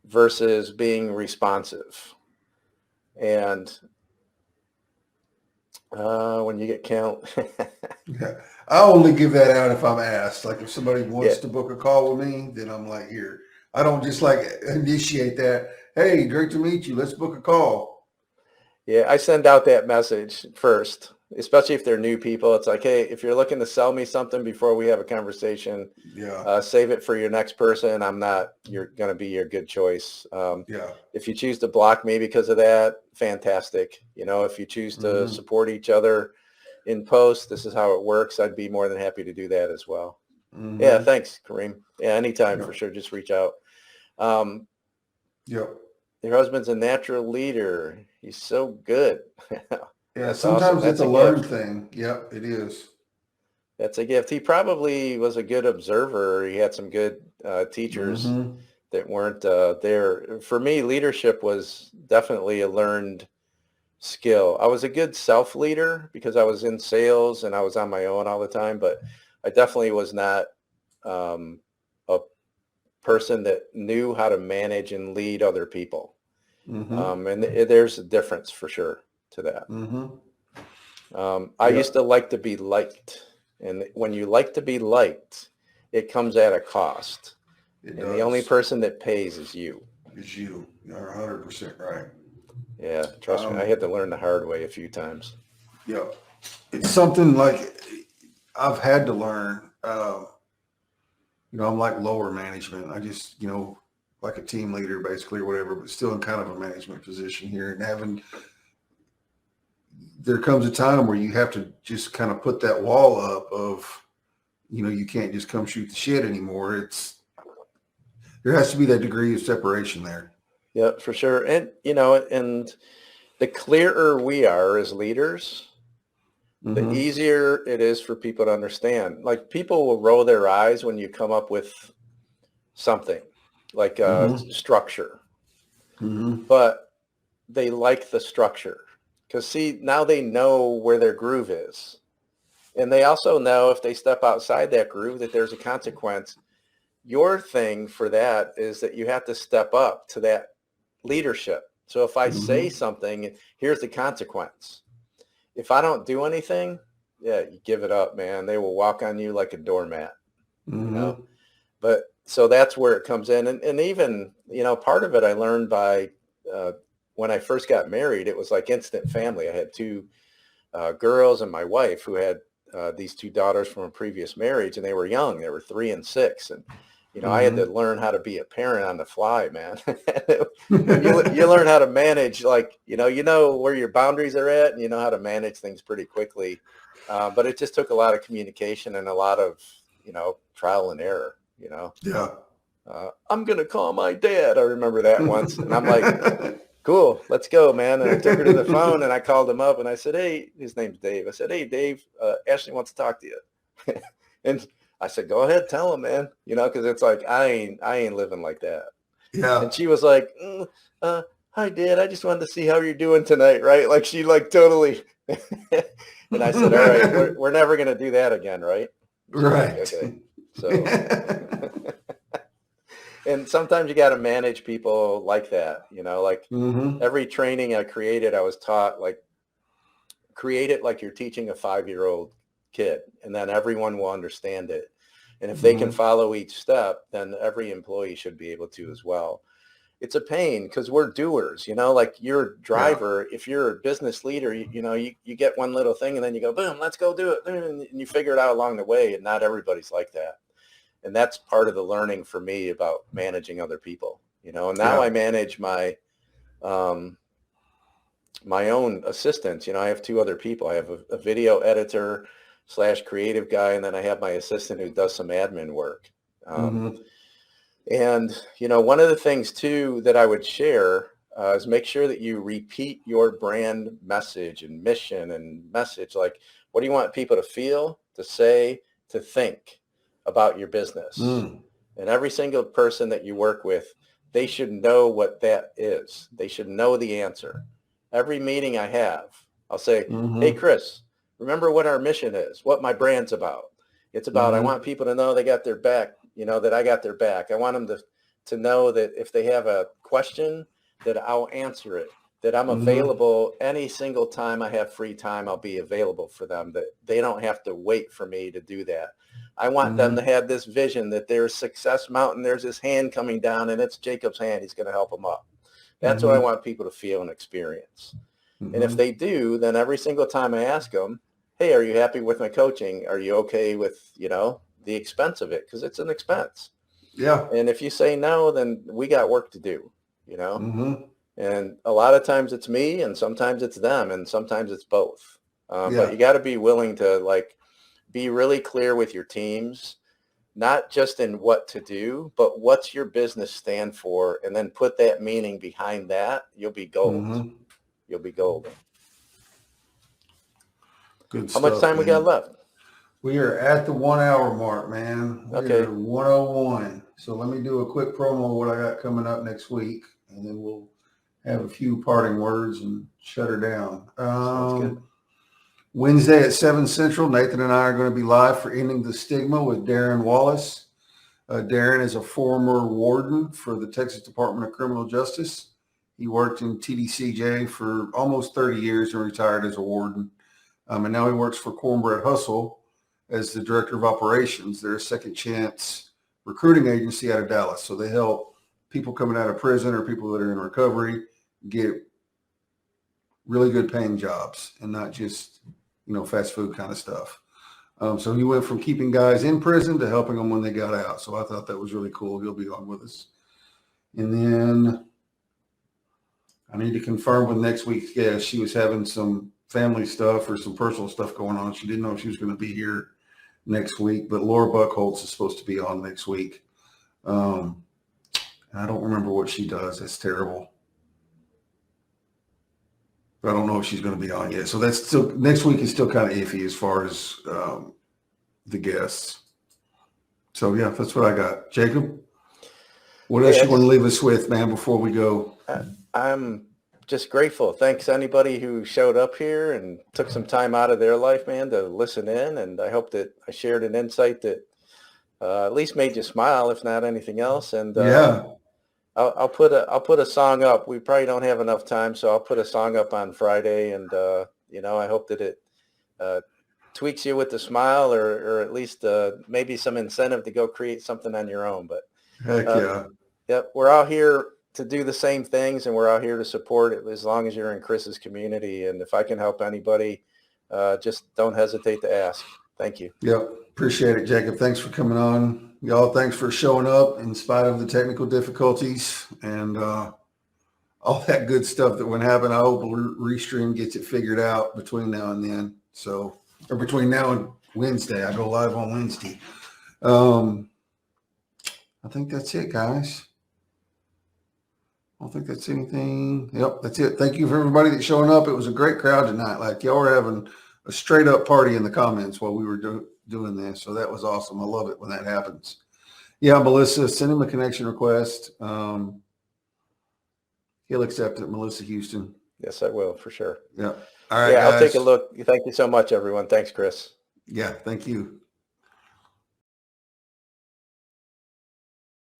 versus being responsive. And when you get count. Yeah. I only give that out if I'm asked. Like if somebody wants to book a call with me, then I'm like, here. I don't just like initiate that. Hey, great to meet you. Let's book a call. Yeah, I send out that message first, especially if they're new people. It's like, hey, if you're looking to sell me something before we have a conversation, save it for your next person. You're going to be your good choice. If you choose to block me because of that, fantastic. If you choose to support each other in post, this is how it works. I'd be more than happy to do that as well. Yeah, thanks, Kareem. Yeah, anytime for sure. Just reach out. Your husband's a natural leader. He's so good. Yeah, sometimes awesome. It's a learned thing. Yep, it is. That's a gift. He probably was a good observer. He had some good teachers that weren't there. For me, leadership was definitely a learned skill. I was a good self-leader because I was in sales and I was on my own all the time, but I definitely was not a person that knew how to manage and lead other people. And there's a difference for sure to that. I used to like to be liked. And when you like to be liked, it comes at a cost. The only person that pays is you. It's you. You're 100% right. Yeah, trust me. I had to learn the hard way a few times. Yeah. It's something like I've had to learn. I'm like lower management. I just, like a team leader basically or whatever, but still in kind of a management position here and having there comes a time where you have to just kind of put that wall up of, you can't just come shoot the shit anymore. There has to be that degree of separation there. Yeah, for sure. And, and the clearer we are as leaders, the easier it is for people to understand. Like, people will roll their eyes when you come up with something like structure, but they like the structure because, see, now they know where their groove is. And they also know if they step outside that groove that there's a consequence. Your thing for that is that you have to step up to that leadership. So if I say something, here's the consequence. If I don't do anything, yeah, you give it up, man. They will walk on you like a doormat, But so that's where it comes in. And even, part of it I learned by when I first got married, it was like instant family. I had two girls and my wife who had these two daughters from a previous marriage, and they were young. They were 3 and 6. And, I had to learn how to be a parent on the fly, man. you learn how to manage, like, you know where your boundaries are at, and you know how to manage things pretty quickly. But it just took a lot of communication and a lot of, trial and error, Yeah. I'm going to call my dad. I remember that once. And I'm like, cool, let's go, man. And I took her to the phone and I called him up and I said, hey, his name's Dave. I said, hey, Dave, Ashley wants to talk to you. And I said, go ahead, tell him, man, because it's like, I ain't living like that. Yeah. And she was like, hi, Dad. I just wanted to see how you're doing tonight. Right. Like, she like totally. And I said, all right, we're never going to do that again. Right. Right. Like, okay. So, and sometimes you got to manage people like that, like every training I created, I was taught, like, create it like you're teaching a 5-year-old kid, and then everyone will understand it. And if they can follow each step, then every employee should be able to as well. It's a pain because we're doers, like you're a driver. Yeah. If you're a business leader, you get one little thing and then you go, boom, let's go do it. And you figure it out along the way. And not everybody's like that. And that's part of the learning for me about managing other people, and now I manage my, my own assistants. I have 2 other people. I have a video editor / creative guy. And then I have my assistant who does some admin work. And, one of the things too that I would share is make sure that you repeat your brand message and mission and message. Like, what do you want people to feel, to say, to think about your business? And every single person that you work with, they should know what that is. They should know the answer. Every meeting I have, I'll say, hey, Chris, remember what our mission is, what my brand's about. It's about, I want people to know they got their back, that I got their back. I want them to know that if they have a question, that I'll answer it, that I'm available any single time I have free time. I'll be available for them, that they don't have to wait for me to do that. I want them to have this vision that there's Success Mountain, there's this hand coming down, and it's Jacob's hand. He's going to help them up. That's what I want people to feel and experience. And if they do, then every single time I ask them, hey, are you happy with my coaching? Are you okay with, the expense of it? Because it's an expense. Yeah. And if you say no, then we got work to do, And a lot of times it's me, and sometimes it's them, and sometimes it's both. But you got to be willing to, like, be really clear with your teams, not just in what to do, but what's your business stand for, and then put that meaning behind that. You'll be gold. You'll be golden. Good How stuff, much time man. we got left? We are at the 1 hour mark, man. Okay. We're 101. So let me do a quick promo of what I got coming up next week, and then we'll have a few parting words and shut her down. Sounds good. Wednesday at 7 Central, Nathan and I are going to be live for Ending the Stigma with Darren Wallace. Darren is a former warden for the Texas Department of Criminal Justice. He worked in TDCJ for almost 30 years and retired as a warden. And now he works for Cornbread Hustle as the director of operations. They're a second chance recruiting agency out of Dallas. So they help people coming out of prison or people that are in recovery get really good paying jobs and not just, fast food kind of stuff. So he went from keeping guys in prison to helping them when they got out. So I thought that was really cool. He'll be on with us. And then I need to confirm with next week's guest. She was having some family stuff or some personal stuff going on. She didn't know if she was going to be here next week, but Laura Buckholz is supposed to be on next week. I don't remember what she does. That's terrible. But I don't know if she's going to be on yet. So that's still, next week is still kind of iffy as far as the guests. So yeah, that's what I got. Jacob, what else you want to leave us with, man, before we go? I'm just grateful. Thanks anybody who showed up here and took some time out of their life, man, to listen in. And I hope that I shared an insight that at least made you smile, if not anything else. And Yeah. I'll put a song up. We probably don't have enough time, so I'll put a song up on Friday, and I hope that it tweaks you with a smile, or at least maybe some incentive to go create something on your own. But heck yeah, yep, we're out here to do the same things, and we're out here to support it as long as you're in Chris's community. And if I can help anybody, just don't hesitate to ask. Thank you. Yep. Appreciate it, Jacob. Thanks for coming on. Y'all, thanks for showing up in spite of the technical difficulties and all that good stuff that would happen. I hope Restream gets it figured out between now and then. So, or between now and Wednesday. I go live on Wednesday. I think that's it, guys. I don't think that's anything. Yep, that's it. Thank you for everybody that's showing up. It was a great crowd tonight. Like, y'all were having a straight up party in the comments while we were doing this. So that was awesome. I love it when that happens. Yeah, Melissa, send him a connection request. He'll accept it, Melissa Houston. Yes, I will, for sure. Yeah. All right, yeah, guys. I'll take a look. Thank you so much, everyone. Thanks, Chris. Yeah, thank you.